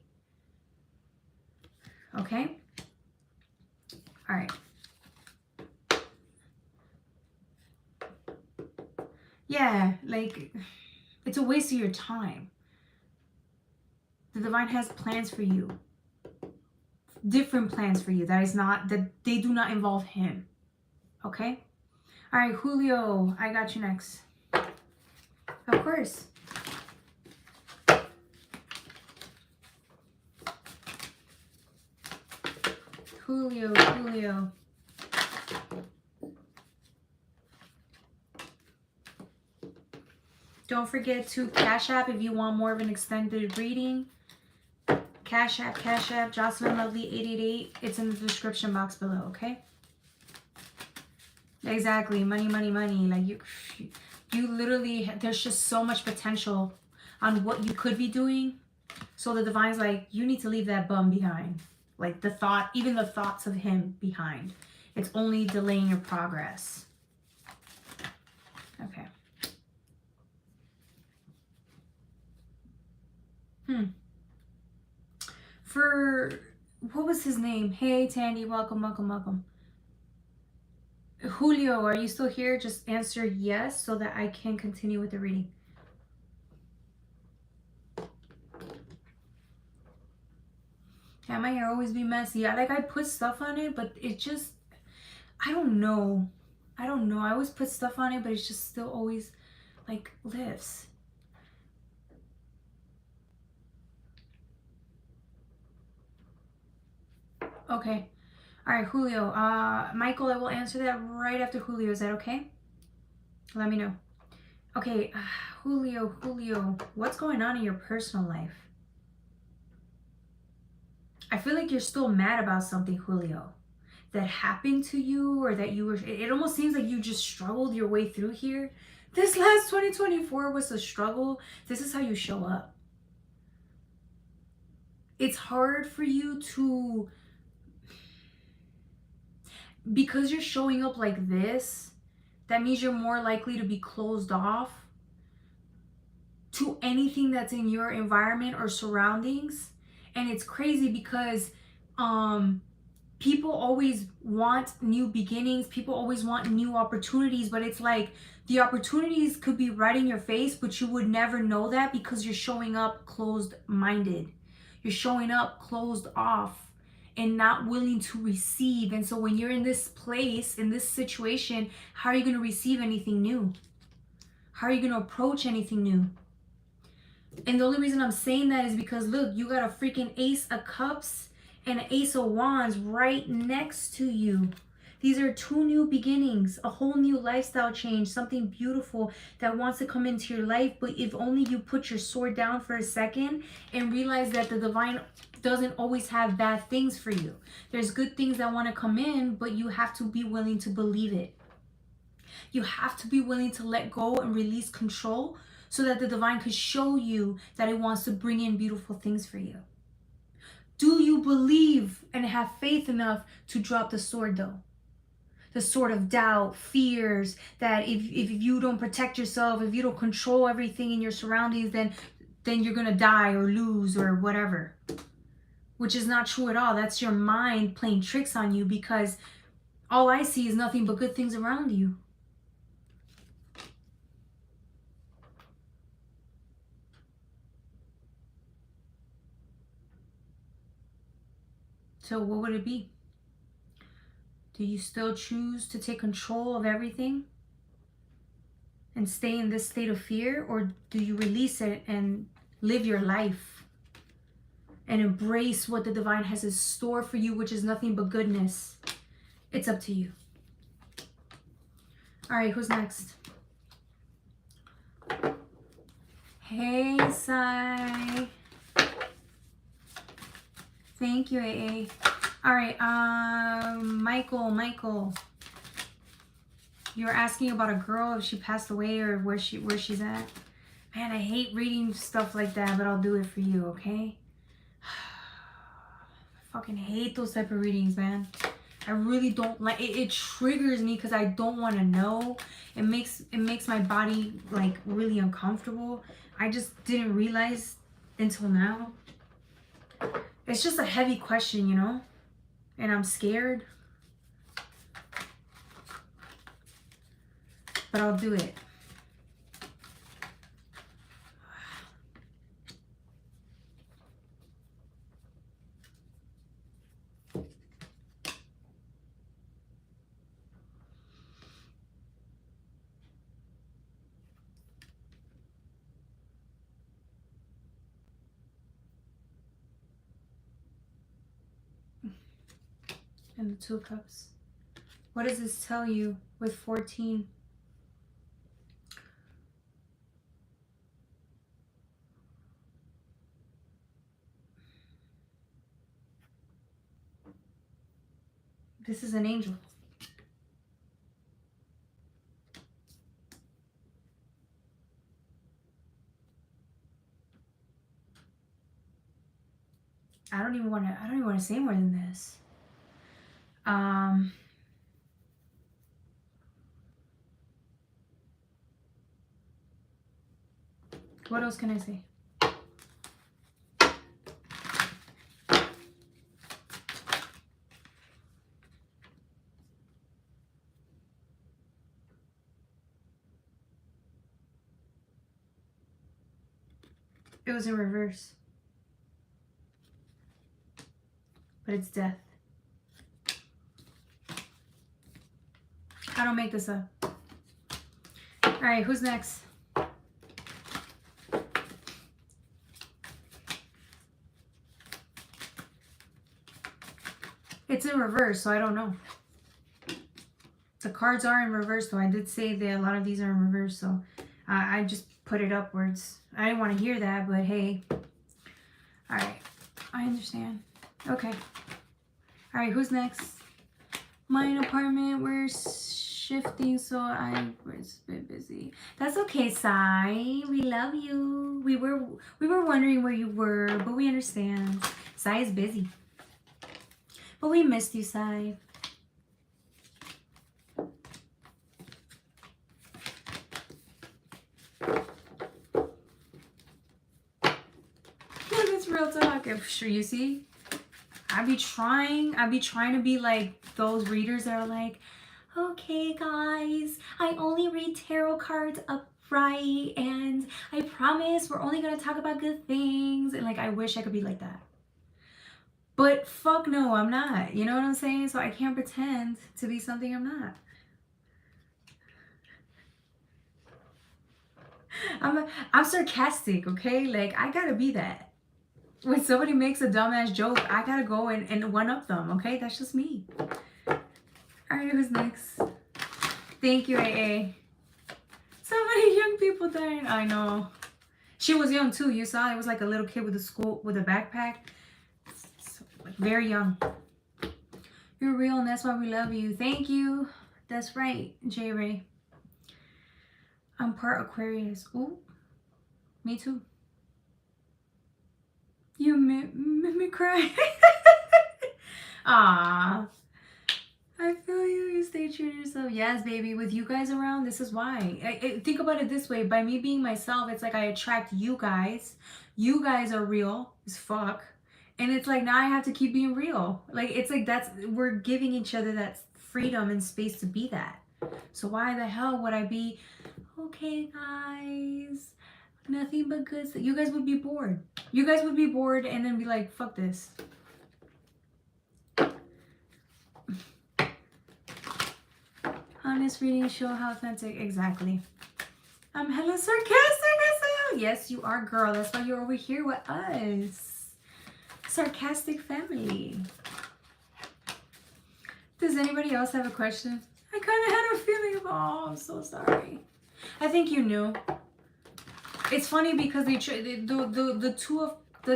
Okay? All right. Yeah, like, it's a waste of your time. The divine has plans for you. Different plans for you. That they do not involve him. Okay? All right, Julio, I got you next. Of course. Julio. Don't forget to Cash App if you want more of an extended reading. Cash App, Jocelyn Lovely 888. It's in the description box below, okay? Exactly. Money. Like you literally, there's just so much potential on what you could be doing. So the divine's like, you need to leave that bum behind. Like even the thoughts of him behind. It's only delaying your progress. Okay. What was his name? Hey, Tandy, welcome. Julio, are you still here? Just answer yes so that I can continue with the reading. Yeah, my hair always be messy. I put stuff on it, but it just, I don't know. I always put stuff on it, but it's just still always like lifts. Okay. All right, Julio. Michael, I will answer that right after Julio. Is that okay? Let me know. Okay, Julio, what's going on in your personal life? I feel like you're still mad about something, Julio, that happened to you, or that you were, it almost seems like you just struggled your way through here. This last 2024 was a struggle. This is how you show up. It's hard for you to, because you're showing up like this, that means you're more likely to be closed off to anything that's in your environment or surroundings. And it's crazy because people always want new beginnings, people always want new opportunities, but it's like the opportunities could be right in your face, but you would never know that because you're showing up closed minded. You're showing up closed off and not willing to receive. And so when you're in this place, in this situation, how are you going to receive anything new? How are you going to approach anything new? And the only reason I'm saying that is because look, you got a freaking Ace of Cups and an Ace of Wands right next to you. These are two new beginnings, a whole new lifestyle change, something beautiful that wants to come into your life. But if only you put your sword down for a second and realize that the divine doesn't always have bad things for you. There's good things that want to come in, but you have to be willing to believe it. You have to be willing to let go and release control so that the divine could show you that it wants to bring in beautiful things for you. Do you believe and have faith enough to drop the sword though? The sword of doubt, fears, that if you don't protect yourself, if you don't control everything in your surroundings, then you're gonna die or lose or whatever. Which is not true at all. That's your mind playing tricks on you, because all I see is nothing but good things around you. So what would it be? Do you still choose to take control of everything and stay in this state of fear? Or do you release it and live your life and embrace what the divine has in store for you, which is nothing but goodness? It's up to you. All right, who's next? Hey, Sai. Thank you, AA. All right, Michael. You were asking about a girl, if she passed away or where she's at. Man, I hate reading stuff like that, but I'll do it for you, okay? I fucking hate those type of readings, man. I really don't like it. It triggers me because I don't want to know. It makes my body like really uncomfortable. I just didn't realize until now. It's just a heavy question, you know? And I'm scared. But I'll do it. And the 2 cups. What does this tell you with 14? This is an angel. I don't even want to say more than this. What else can I say? It was in reverse. But it's death. I don't make this up. All right, who's next? It's in reverse, so I don't know. The cards are in reverse, though. I did say that a lot of these are in reverse, so I just put it upwards. I didn't want to hear that, but hey. Alright. I understand. Okay. Alright, who's next? My apartment, we're shifting, so it's a bit busy. That's okay, Sai. We love you. We were wondering where you were, but we understand. Sai is busy. But we missed you, Sai. It's real talk. Sure, you see? I be trying to be like those readers that are like, okay guys, I only read tarot cards upright and I promise we're only gonna talk about good things. And like, I wish I could be like that. But fuck no, I'm not. You know what I'm saying? So I can't pretend to be something I'm not. I'm sarcastic, okay? Like, I gotta be that. When somebody makes a dumbass joke, I gotta go and one-up them, okay? That's just me. Alright, who's next? Thank you, AA. So many young people dying. I know. She was young too. You saw it was like a little kid with a backpack. So, like, very young. You're real and that's why we love you. Thank you. That's right, J Ray. I'm part Aquarius. Ooh. Me too. You made me cry. Ah. I feel you. You stay true to yourself. Yes, baby. With you guys around, this is why. Think about it this way. By me being myself, it's like I attract you guys. You guys are real as fuck. And it's like now I have to keep being real. Like, it's like we're giving each other that freedom and space to be that. So why the hell would I be, okay, guys, nothing but good stuff. You guys would be bored. You guys would be bored and then be like, fuck this. Honest readings show how authentic. Exactly. I'm hella sarcastic as hell. Yes, you are, girl. That's why you're over here with us. Sarcastic family. Does anybody else have a question? I kind of had a feeling of, oh, I'm so sorry. I think you knew. It's funny because the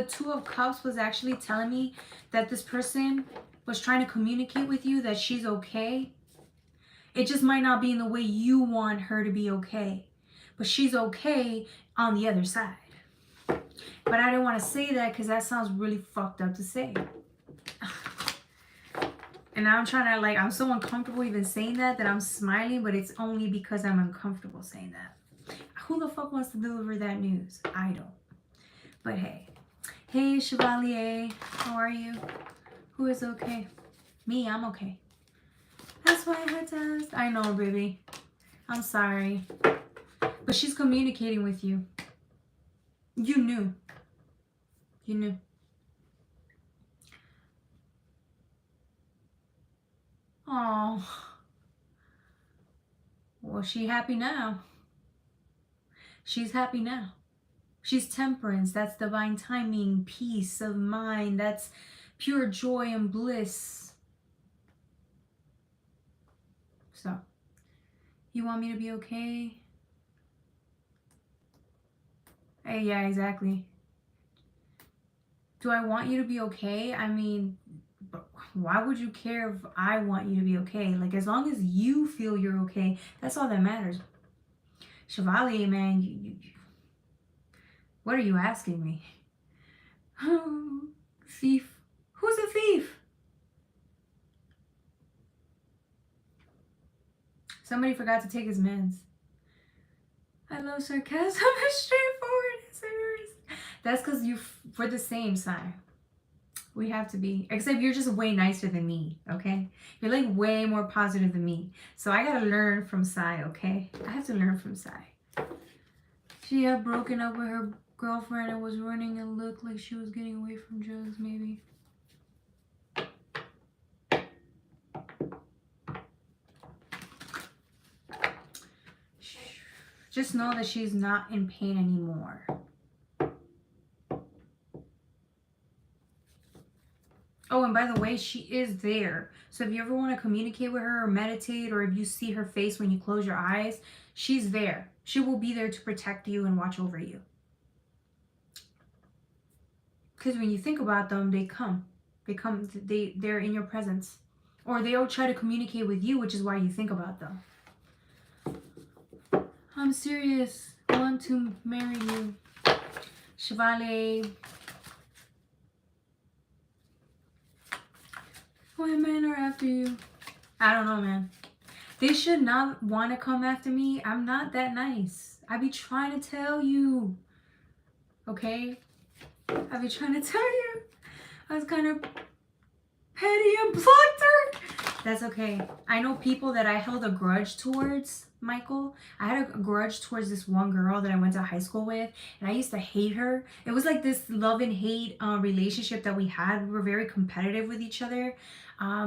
two of cups was actually telling me that this person was trying to communicate with you that she's okay. It just might not be in the way you want her to be okay. But she's okay on the other side. But I didn't want to say that because that sounds really fucked up to say. And now I'm trying to, like, I'm so uncomfortable even saying that I'm smiling, but it's only because I'm uncomfortable saying that. Who the fuck wants to deliver that news? I don't. But hey. Hey, Chevalier. How are you? Who is okay? Me, I'm okay. That's why I had to ask. I know, baby. I'm sorry. But she's communicating with you. You knew. You knew. Oh. Well, she's happy now. She's happy now. She's temperance. That's divine timing, peace of mind. That's pure joy and bliss. So, you want me to be okay? Hey, yeah, exactly. Do I want you to be okay? I mean, why would you care if I want you to be okay? Like, as long as you feel you're okay, that's all that matters. Chevalier, man, you what are you asking me? Oh, thief. Who's a thief? Somebody forgot to take his meds. I love sarcasm and straightforward. That's because we're the same sign. We have to be. Except you're just way nicer than me, okay? You're like way more positive than me. So I gotta learn from Sai, okay? I have to learn from Sai. She had broken up with her girlfriend and was running and looked like she was getting away from drugs, maybe. Just know that she's not in pain anymore. Oh, and by the way, she is there. So if you ever want to communicate with her or meditate, or if you see her face when you close your eyes, she's there. She will be there to protect you and watch over you. Because when you think about them, they come. They're in your presence. Or they'll try to communicate with you, which is why you think about them. I'm serious. I want to marry you. Chevalier. Why men are after you? I don't know, man. They should not want to come after me. I'm not that nice. I be trying to tell you. Okay? I be trying to tell you. I was kind of petty and blocked her. That's okay. I know people that I held a grudge towards, Michael. I had a grudge towards this one girl that I went to high school with, and I used to hate her. It was like this love and hate relationship that we had. We were very competitive with each other.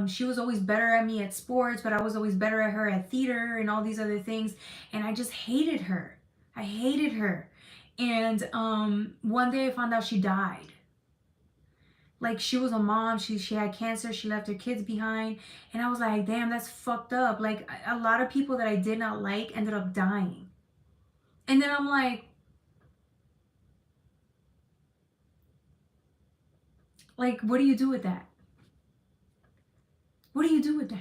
She was always better at me at sports, but I was always better at her at theater and all these other things. And I just hated her. I hated her. And one day I found out she died. Like, she was a mom, she had cancer, she left her kids behind, and I was like, damn, that's fucked up. Like, a lot of people that I did not like ended up dying. And then I'm like, what do you do with that? What do you do with that?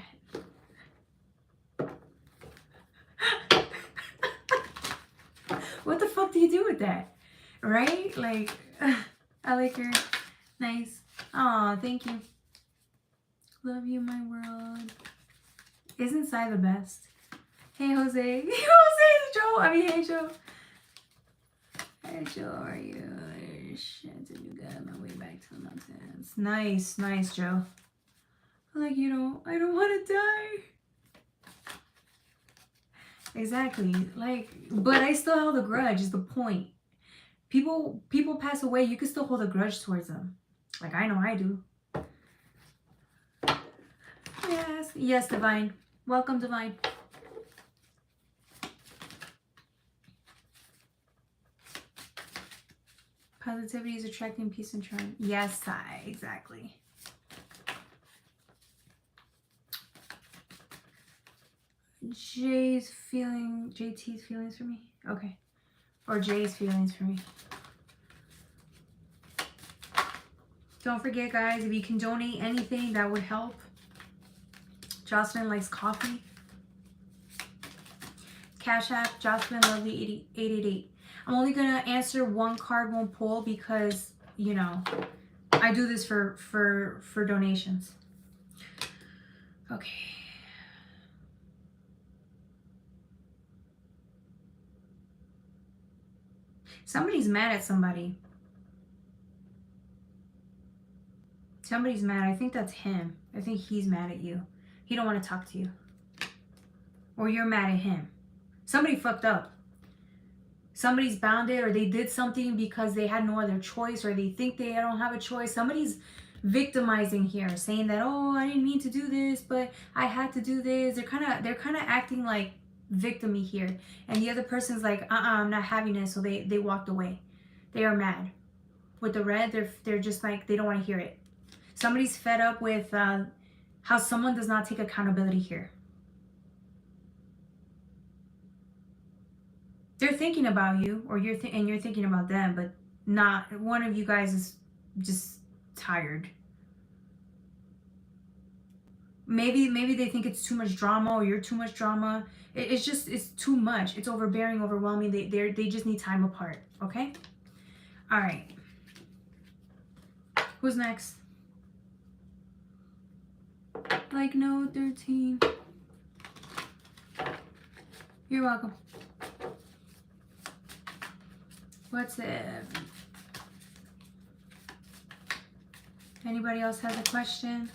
What the fuck do you do with that? Right? Like, I like her. Nice. Aw, thank you. Love you, my world. Isn't Sai the best? Hey, Jose. Hey, Joe. I mean, hey, Joe. Hey, Joe, how are you? Shit, did you get my way back to the mountains? Nice, nice, Joe. Like, I don't want to die. Exactly. Like, but I still held a grudge is the point. People pass away, you can still hold a grudge towards them. Like, I know I do. Yes. Yes, Divine. Welcome, Divine. Positivity is attracting peace and charm. Yes, I exactly. JT's feelings for me? Okay. Or Jay's feelings for me. Don't forget, guys, if you can donate anything, that would help. Jocelyn likes coffee. Cash App, Jocelyn Lovely 888. I'm only going to answer one card, one pull, because, I do this for donations. Okay. Somebody's mad at somebody. Somebody's mad. I think that's him. I think he's mad at you. He don't want to talk to you. Or you're mad at him. Somebody fucked up. Somebody's bounded, or they did something because they had no other choice, or they think they don't have a choice. Somebody's victimizing here, saying that, oh, I didn't mean to do this, but I had to do this. They're kind of acting like victim-y here. And the other person's like, I'm not having it, so they walked away. They are mad. With the red, they're just like, they don't want to hear it. Somebody's fed up with how someone does not take accountability here. They're thinking about you, or you're thinking about them, but not one of you guys is just tired. Maybe they think it's too much drama, or you're too much drama. It's too much. It's overbearing, overwhelming. They just need time apart. Okay. All right. Who's next? Like no 13. You're welcome. What's it? Anybody else has a question?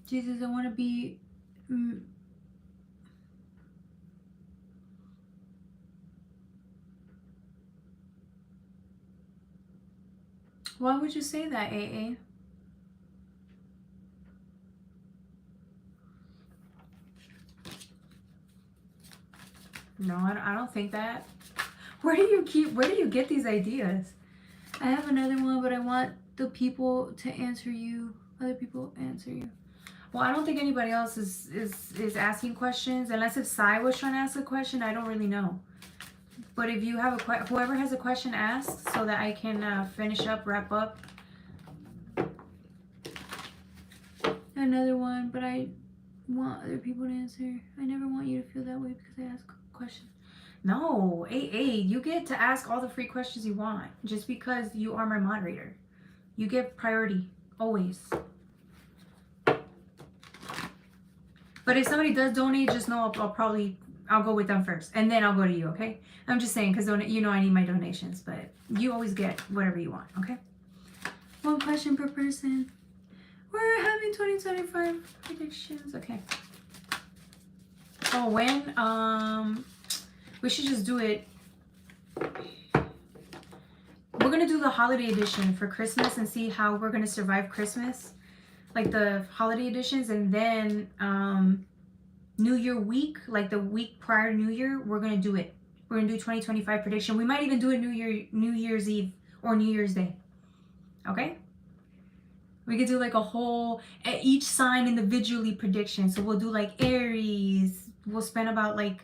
Jesus, I want to be... Why would you say that, AA? No, I don't think that. Where do you get these ideas? I have another one, but I want the people to answer you. Other people answer you. Well, I don't think anybody else is asking questions. Unless if Sai was trying to ask a question, I don't really know. But if you have whoever has a question, ask so that I can finish up, wrap up. Another one, but I want other people to answer. I never want you to feel that way because I ask a question. No, AA, you get to ask all the free questions you want just because you are my moderator. You get priority, always. But if somebody does donate, just know I'll go with them first. And then I'll go to you, okay? I'm just saying, because you know I need my donations. But you always get whatever you want, okay? One question per person. We're having 2025 predictions. Okay. Oh, when? We should just do it. We're going to do the holiday edition for Christmas and see how we're going to survive Christmas. Like the holiday editions, and then New Year week, like the week prior to New Year, we're gonna do it. We're gonna do 2025 prediction. We might even do it New Year's Eve or New Year's Day. Okay? We could do like a whole each sign individually prediction. So we'll do like Aries. We'll spend about like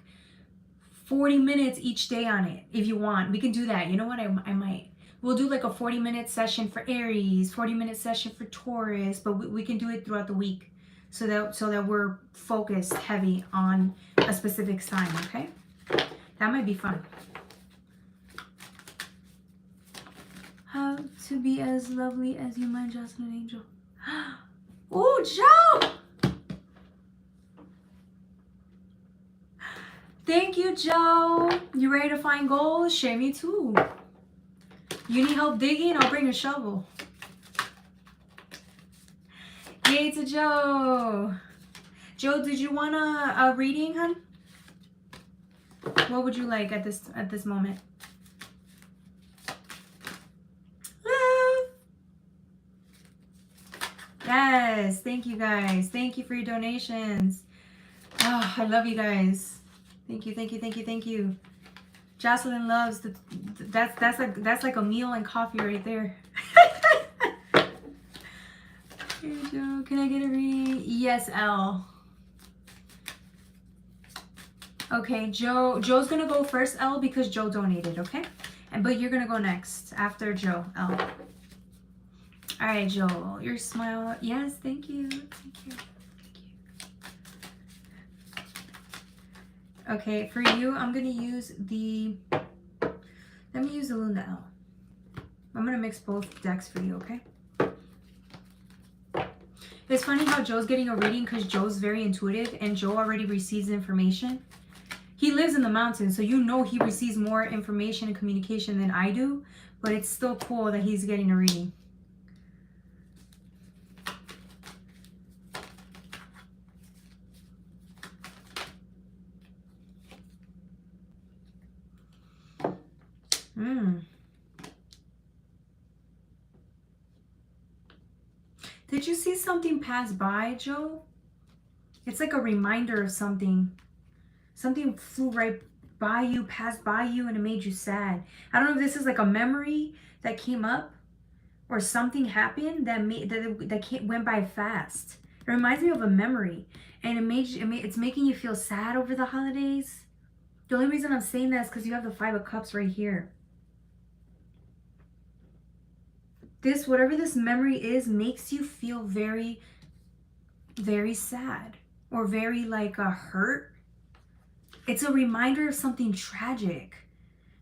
40 minutes each day on it if you want. We can do that. You know what? I might. We'll do like a 40-minute session for Aries, 40-minute session for Taurus, but we can do it throughout the week so that we're focused heavy on a specific sign, okay? That might be fun. How to be as lovely as you, my Jocelyn Angel. Oh, Joe! Thank you, Joe. You ready to find gold? Share me too. You need help digging? I'll bring a shovel. Yay to Joe. Joe, did you want a reading, hun? What would you like at this moment? Love. Yes, thank you guys. Thank you for your donations. Oh, I love you guys. Thank you, thank you, thank you, thank you. Jocelyn loves that's like a meal and coffee right there. Here, Joe, can I get a reading? Yes, L. Okay, Joe's gonna go first, L, because Joe donated, okay? But you're gonna go next after Joe, L. All right, Joe, your smile. Yes, thank you, thank you. Okay, for you, I'm going to use let me use the Luna L. I'm going to mix both decks for you, okay? It's funny how Joe's getting a reading because Joe's very intuitive and Joe already receives information. He lives in the mountains, so you know he receives more information and communication than I do, but it's still cool that he's getting a reading. Did you see something pass by, Joe? It's like a reminder of something. Something flew right by you, passed by you, and it made you sad. I don't know if this is like a memory that came up or something happened that went by fast. It reminds me of a memory, and it's making you feel sad over the holidays. The only reason I'm saying that is because you have the Five of Cups right here. Whatever this memory is, makes you feel very, very sad or very like hurt. It's a reminder of something tragic.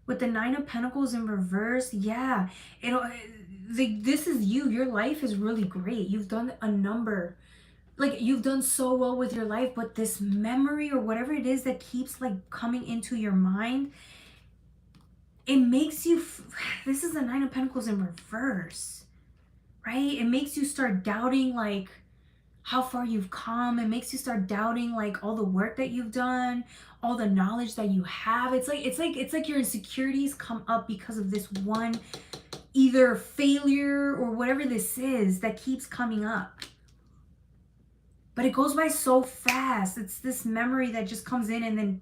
With the Nine of Pentacles in reverse, yeah, this is you. Your life is really great. You've done a number. Like, you've done so well with your life, but this memory or whatever it is that keeps like coming into your mind, it makes you, this is the Nine of Pentacles in reverse, right? It makes you start doubting like how far you've come. It makes you start doubting like all the work that you've done, all the knowledge that you have. It's like your insecurities come up because of this one either failure or whatever this is that keeps coming up. But it goes by so fast. It's this memory that just comes in, and then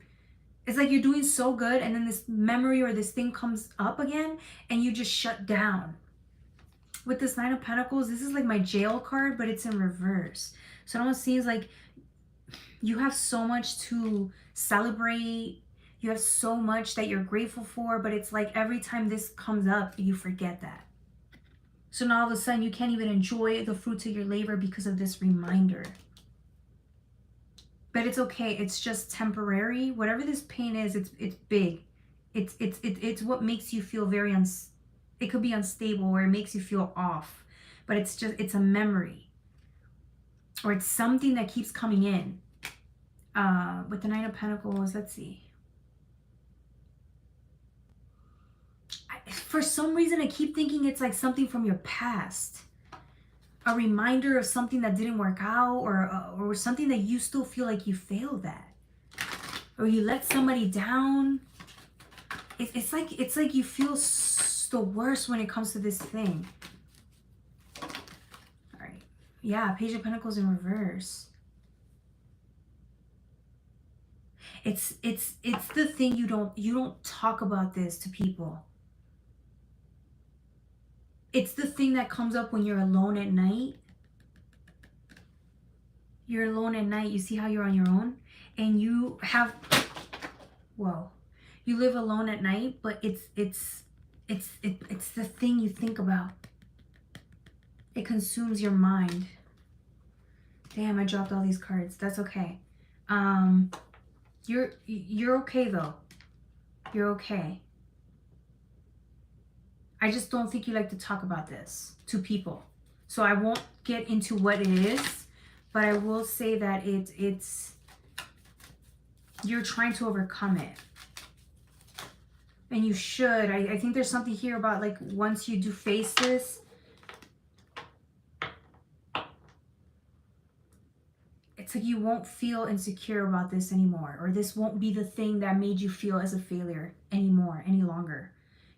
it's like you're doing so good, and then this memory or this thing comes up again and you just shut down. With this Nine of Pentacles, this is like my jail card, but it's in reverse. So it almost seems like you have so much to celebrate. You have so much that you're grateful for, but it's like every time this comes up, you forget that. So now all of a sudden you can't even enjoy the fruits of your labor because of this reminder. But it's okay. It's just temporary. Whatever this pain is, it's big. It's what makes you feel very it could be unstable, or it makes you feel off. But it's a memory. Or it's something that keeps coming in. With the Nine of Pentacles, let's see. For some reason, I keep thinking it's like something from your past. A reminder of something that didn't work out, or something that you still feel like you failed at, or you let somebody down. It's like you feel the worst when it comes to this thing. All right, yeah, Page of Pentacles in reverse. It's the thing you don't talk about this to people. It's the thing that comes up when you're alone at night. You're alone at night. You see how you're on your own? And you have... Whoa. You live alone at night, but it's the thing you think about. It consumes your mind. Damn, I dropped all these cards. That's okay. You're okay, though. You're okay. I just don't think you like to talk about this to people. So I won't get into what it is, but I will say that it's you're trying to overcome it. And you should. I think there's something here about, like, once you do face this, it's like you won't feel insecure about this anymore, or this won't be the thing that made you feel as a failure anymore, any longer.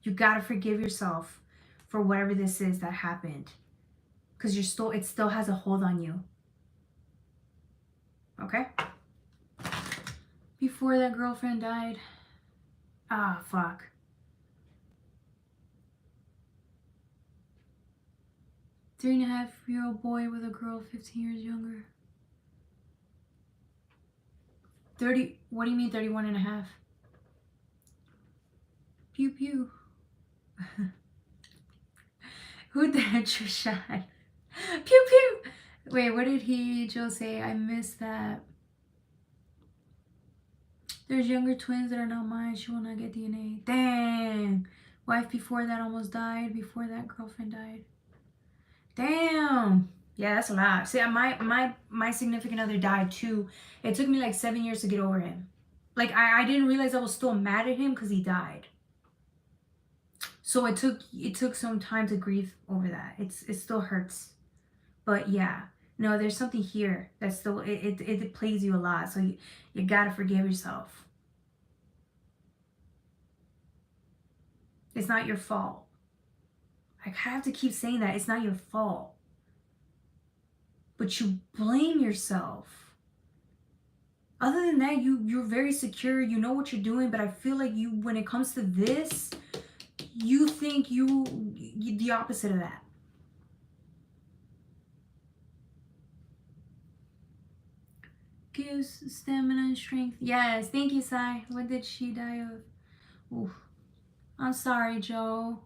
You gotta forgive yourself for whatever this is that happened, because it still has a hold on you. Okay? Before that girlfriend died. Ah, fuck. Three-and-a-half-year-old boy with a girl 15 years younger. 30, what do you mean 31 and a half? Pew pew. Who that shot? Pew pew. Wait, what did Joe say? I missed that. There's younger twins that are not mine. She will not get DNA. Dang. Wife before that almost died. Before that girlfriend died. Damn. Yeah, that's a lot. See, my significant other died too. It took me like 7 years to get over him. Like, I didn't realize I was still mad at him because he died. So it took some time to grieve over that. It still hurts. But yeah. No, there's something here that still it plays you a lot. So you gotta forgive yourself. It's not your fault. I have to keep saying that. It's not your fault. But you blame yourself. Other than that, you're very secure. You know what you're doing. But I feel like when it comes to this, you think you the opposite of that. Gives stamina and strength. Yes, thank you, Sai. What did she die of? Oof. I'm sorry, Joe.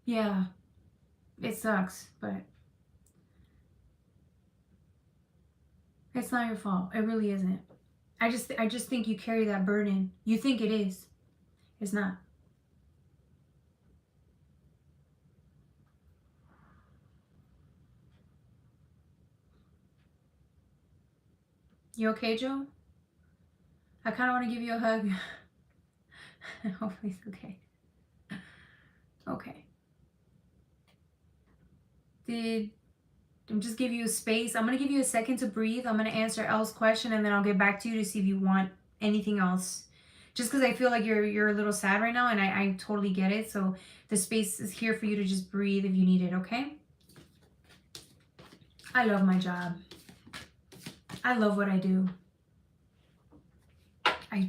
Yeah, it sucks, but it's not your fault. It really isn't. I just think you carry that burden. You think it is. It's not. You okay, Joe? I kind of want to give you a hug. Hopefully it's okay. Okay. I'm just give you a space. I'm going to give you a second to breathe. I'm going to answer Elle's question, and then I'll get back to you to see if you want anything else. Just because I feel like you're a little sad right now, and I totally get it. So the space is here for you to just breathe if you need it, okay? I love my job. I love what I do. I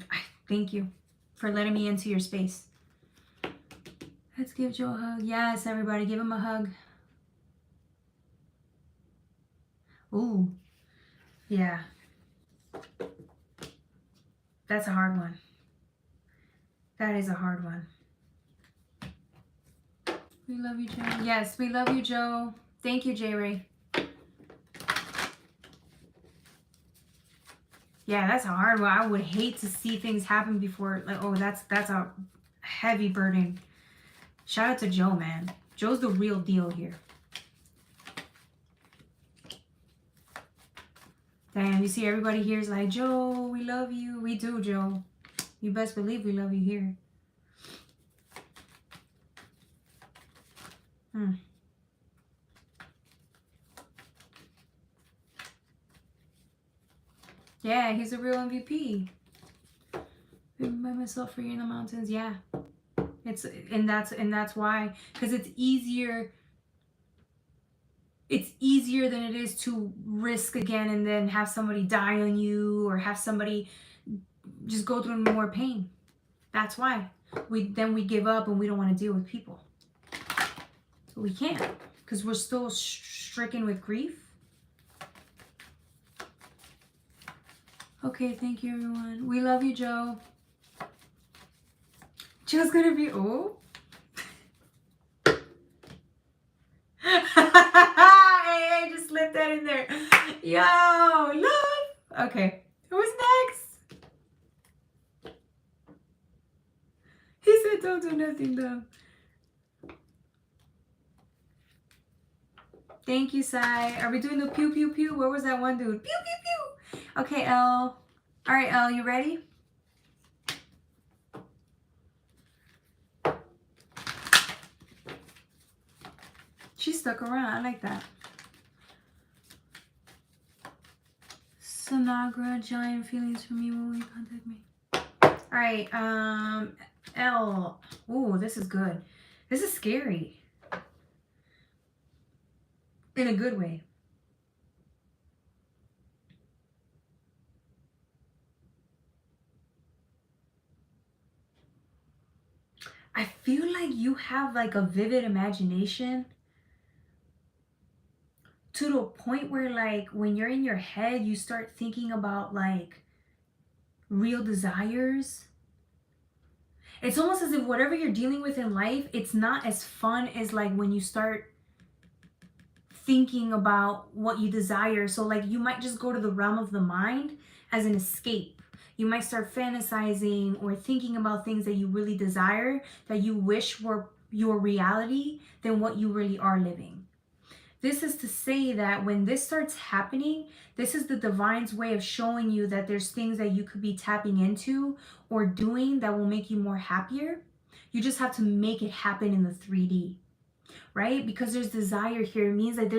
thank you for letting me into your space. Let's give Joe a hug. Yes, everybody, give him a hug. Ooh, yeah. That's a hard one. That is a hard one. We love you, Joe. Yes, we love you, Joe. Thank you, J. Ray. Yeah, that's a hard one. I would hate to see things happen before. Like, oh, that's a heavy burden. Shout out to Joe, man. Joe's the real deal here. Damn, you see everybody here is like, Joe, we love you. We do, Joe. You best believe we love you here. Yeah, he's a real MVP. By myself for you in the mountains. Yeah. That's why, because it's easier than it is to risk again and then have somebody die on you or have somebody just go through more pain. That's why we give up and we don't want to deal with people. But we can't, because we're still stricken with grief. Okay, thank you, everyone. We love you, Joe. Joe's gonna be, oh. Hey, just slip that in there. Yo, love. Okay, who's next? He said don't do nothing, though. Thank you, Sai. Are we doing the pew, pew, pew? Where was that one dude? Pew, pew, pew. Okay, Elle. All right, Elle, you ready? She stuck around. I like that. Sanagra, giant feelings from you. Will you contact me? All right, Elle. Ooh, this is good. This is scary. In a good way. I feel like you have like a vivid imagination to the point where, like, when you're in your head, you start thinking about like real desires. It's almost as if whatever you're dealing with in life, it's not as fun as like when you start thinking about what you desire. So like you might just go to the realm of the mind as an escape. You might start fantasizing or thinking about things that you really desire, that you wish were your reality than what you really are living. This is to say that when this starts happening, this is the divine's way of showing you that there's things that you could be tapping into or doing that will make you more happier. You just have to make it happen in the 3D, right? Because there's desire here. It means that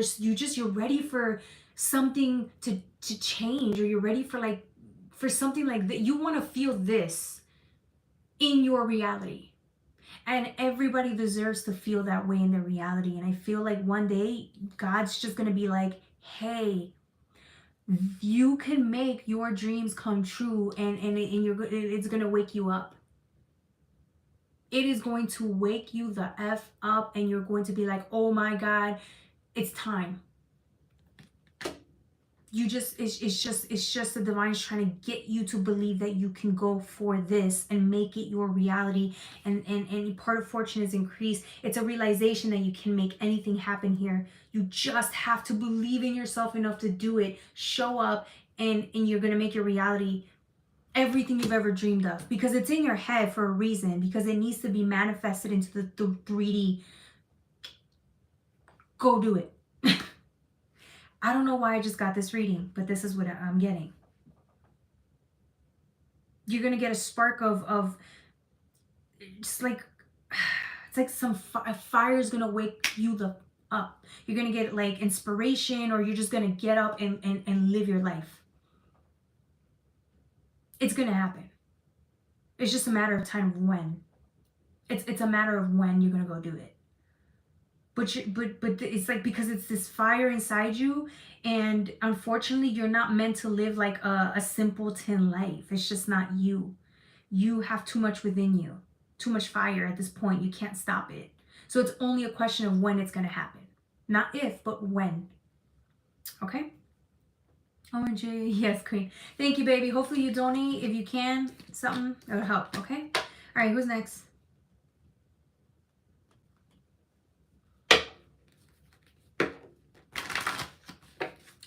you're ready for something to change, or you're ready for something like that. You want to feel this in your reality. And everybody deserves to feel that way in their reality. And I feel like one day God's just going to be like, hey, you can make your dreams come true, and it's going to wake you up. It is going to wake you the F up, and you're going to be like, oh my God, it's time. It's just the divine's trying to get you to believe that you can go for this and make it your reality. And part of fortune is increased. It's a realization that you can make anything happen here. You just have to believe in yourself enough to do it. Show up, and you're going to make your reality everything you've ever dreamed of, because it's in your head for a reason, because it needs to be manifested into the 3D. Go do it. I don't know why I just got this reading, but this is what I'm getting. You're going to get a spark of just like, it's like some fire is going to wake you up. You're going to get like inspiration, or you're just going to get up and live your life. It's going to happen. It's just a matter of time of when. It's a matter of when you're gonna go do it. But it's like, because it's this fire inside you, and unfortunately you're not meant to live like a simpleton life. It's just not you. You have too much within you, too much fire at this point. You can't stop it. So it's only a question of when it's gonna happen. Not if, but when. Okay? OMG, yes, queen. Thank you, baby. Hopefully you donate if you can. Something that would help, okay? All right, who's next?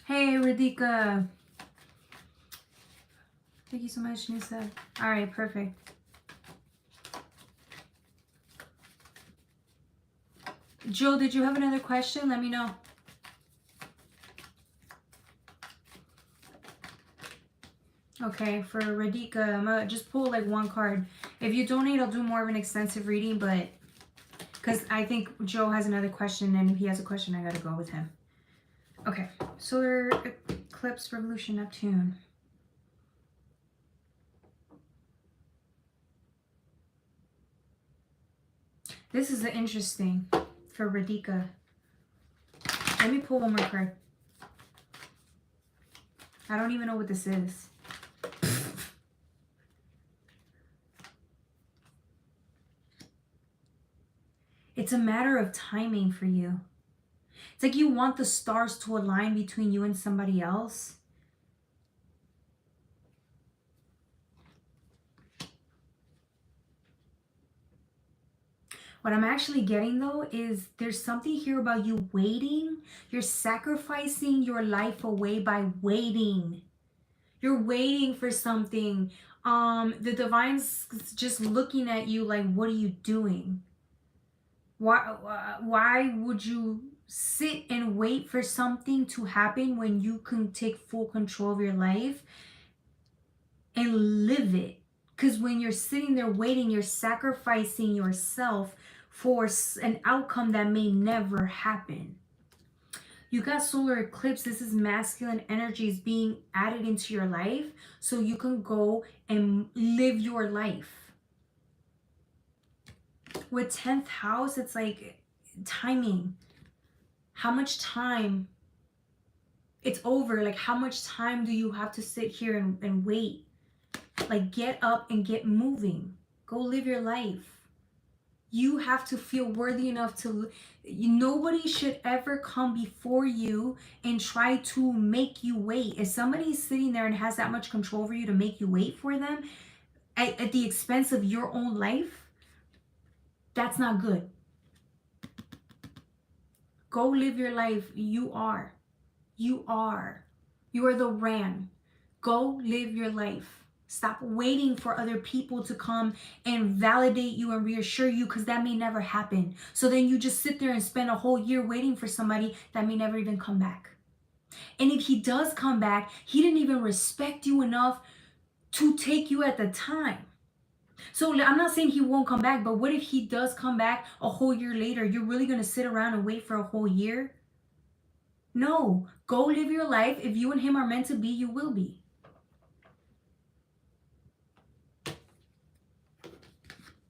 Hey, Radhika. Thank you so much, Nisa. All right, perfect. Jill, did you have another question? Let me know. Okay, for Radhika, I'm gonna just pull like one card. If you donate, I'll do more of an extensive reading, but because I think Joe has another question, and if he has a question, I gotta go with him. Okay, solar eclipse, revolution, Neptune. This is interesting for Radhika. Let me pull one more card. I don't even know what this is. It's a matter of timing for you. It's like you want the stars to align between you and somebody else. What I'm actually getting though is there's something here about you waiting. You're sacrificing your life away by waiting. You're waiting for something. The divine's just looking at you like, what are you doing? Why would you sit and wait for something to happen when you can take full control of your life and live it? Because when you're sitting there waiting, you're sacrificing yourself for an outcome that may never happen. You got solar eclipse. This is masculine energies being added into your life so you can go and live your life. With 10th house, it's like timing. How much time? It's over. Like, how much time do you have to sit here and wait? Like, get up and get moving. Go live your life. You have to feel worthy enough to... Nobody should ever come before you and try to make you wait. If somebody's sitting there and has that much control over you to make you wait for them at the expense of your own life, that's not good. Go live your life. You are the Ran. Go live your life. Stop waiting for other people to come and validate you and reassure you, because that may never happen. So then you just sit there and spend a whole year waiting for somebody that may never even come back. And if he does come back, he didn't even respect you enough to take you at the time. So I'm not saying he won't come back, but what if he does come back a whole year later? You're really going to sit around and wait for a whole year? No. Go live your life. If you and him are meant to be, you will be.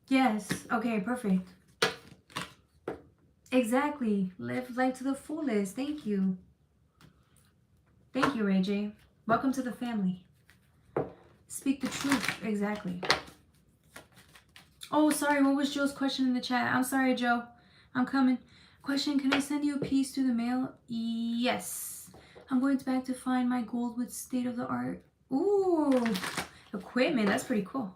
Yes. Okay, perfect. Exactly. Live life to the fullest. Thank you. Thank you, Ray J. Welcome to the family. Speak the truth. Exactly. Oh, sorry. What was Joe's question in the chat? I'm sorry, Joe. I'm coming. Question, can I send you a piece through the mail? Yes. I'm going back to find my gold with state-of-the-art. Ooh. Equipment. That's pretty cool.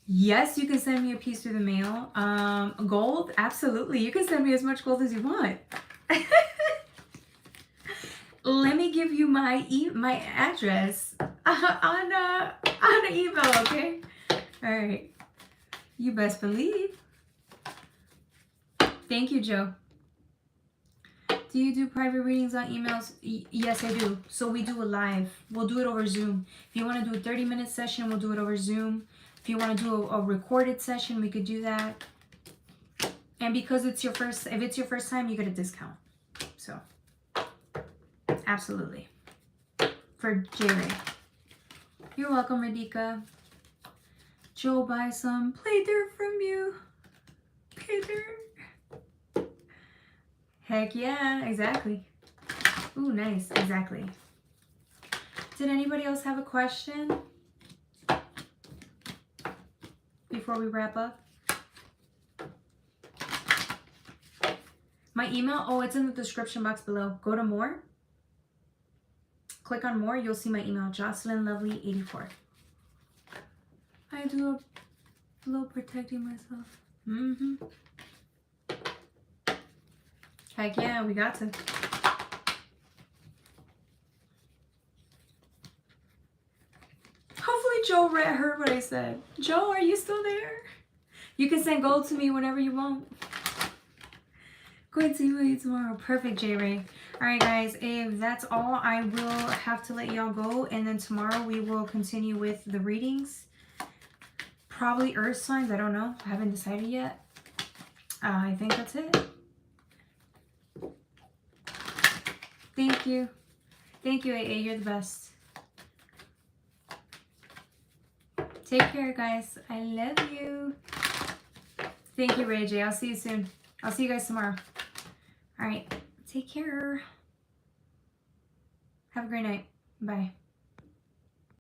Yes, you can send me a piece through the mail. Gold? Absolutely. You can send me as much gold as you want. Let me give you my address on an email, okay? All right. You best believe. Thank you, Joe. Do you do private readings on emails? Yes, I do. So we do it live. We'll do it over Zoom. If you want to do a 30-minute session, we'll do it over Zoom. If you want to do a recorded session, we could do that. And because if it's your first time, you get a discount. So, absolutely. For J-Ray. You're welcome, Radhika. Joe, buy some play dirt from you. Play dirt. Heck yeah, exactly. Ooh, nice, exactly. Did anybody else have a question before we wrap up? My email, oh, it's in the description box below. Go to more. Click on more. You'll see my email, JocelynLovely84. I do a little protecting myself. Heck yeah, we got to. Hopefully Joe heard what I said. Joe, are you still there? You can send gold to me whenever you want. Going to email you tomorrow. Perfect, J-Ray. Alright guys, if that's all, I will have to let y'all go. And then tomorrow we will continue with the readings. Probably earth signs. I don't know. I haven't decided yet. I think that's it. Thank you. Thank you, AA. You're the best. Take care, guys. I love you. Thank you, Ray J. I'll see you soon. I'll see you guys tomorrow. All right. Take care. Have a great night. Bye.